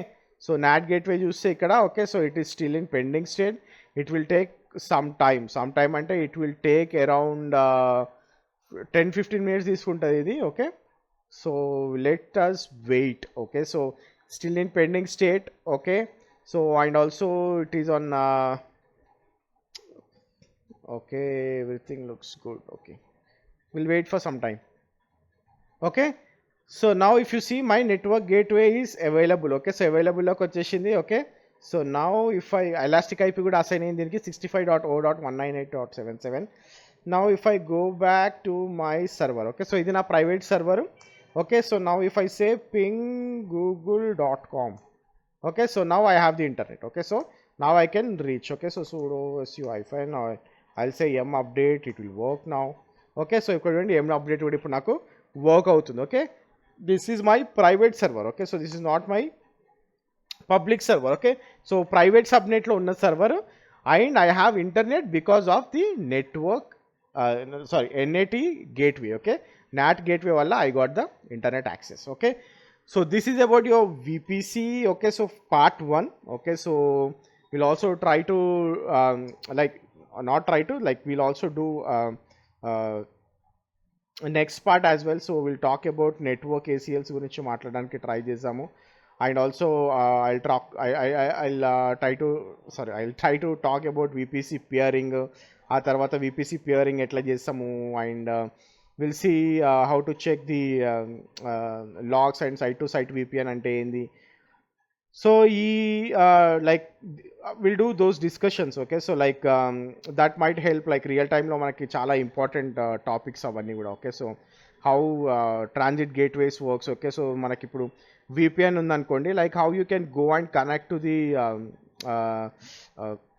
so NAT gateway చూస్తే ఇక్కడ, okay, so it is still in pending state. It will take some time అంటే it will take around 10-15 minutes తీసుకుంటుంది ఇది. Okay, so let us wait. Okay, so still in pending state. Okay, so and also it is on okay, everything looks good. Okay, we'll wait for some time. Okay, so now if you see my network gateway is available. Okay, so available loki vachesindi. Okay, so now if I elastic IP kuda assign ayindi diniki 65.0.198.77. now if I go back to my server, okay, so idi na private server. Okay, so now if I say ping google.com, okay, so now I have the internet. Okay, so now I can reach. Okay, so sudo su wi-fi. Now I'll say m update, it will work now. Okay, so ఇక్కడ చూడండి m update కూడా ఇప్పుడు నాకు work అవుతుంది. Okay, this is my private server. Okay, so this is not my public server. Okay, so private సబ్నెట్లో ఉన్న server and I have internet because of the network NAT gateway. Okay, NAT gateway వల్ల I got the internet access. Okay, so this is about your VPC. Okay, so part 1. Okay, so we'll also try to we'll also do next part as well. So we'll talk about network ACLs గురించి మాట్లాడడానికి try చేద్దాము. And also I'll try to talk about VPC peering. ఆ తర్వాత VPC peering ఎట్లా చేస్తాము, and we'll see how to check the logs and site to site VPN అంటే ఏంది. So we'll do those discussions. Okay, so that might help real time లో మనకి చాలా important topics అవన్నీ కూడా. Okay, so how transit gateways works. Okay, so మనకి ఇప్పుడు VPN ఉందనుకోండి, how you can go and connect to the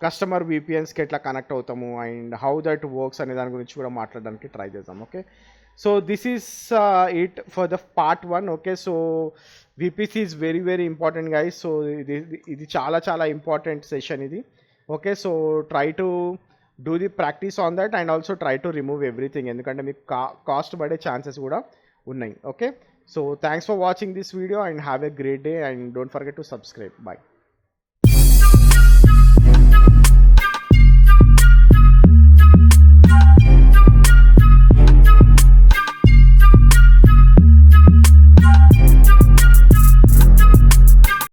customer VPNస్కి ఎట్లా కనెక్ట్ అవుతాము అండ్ హౌ దట్ వర్క్స్ అనే దాని గురించి కూడా మాట్లాడడానికి ట్రై చేద్దాం. Okay, so this is it for the part 1. Okay, so VPC is very very important guys. So ఇది చాలా చాలా ఇంపార్టెంట్ సెషన్ ఇది. Okay, so try to do the practice on that and also try to remove everything, ఎందుకంటే మీకు cost పడే chances కూడా ఉన్నాయి. Okay, so thanks for watching this video and have a great day and don't forget to subscribe. Bye.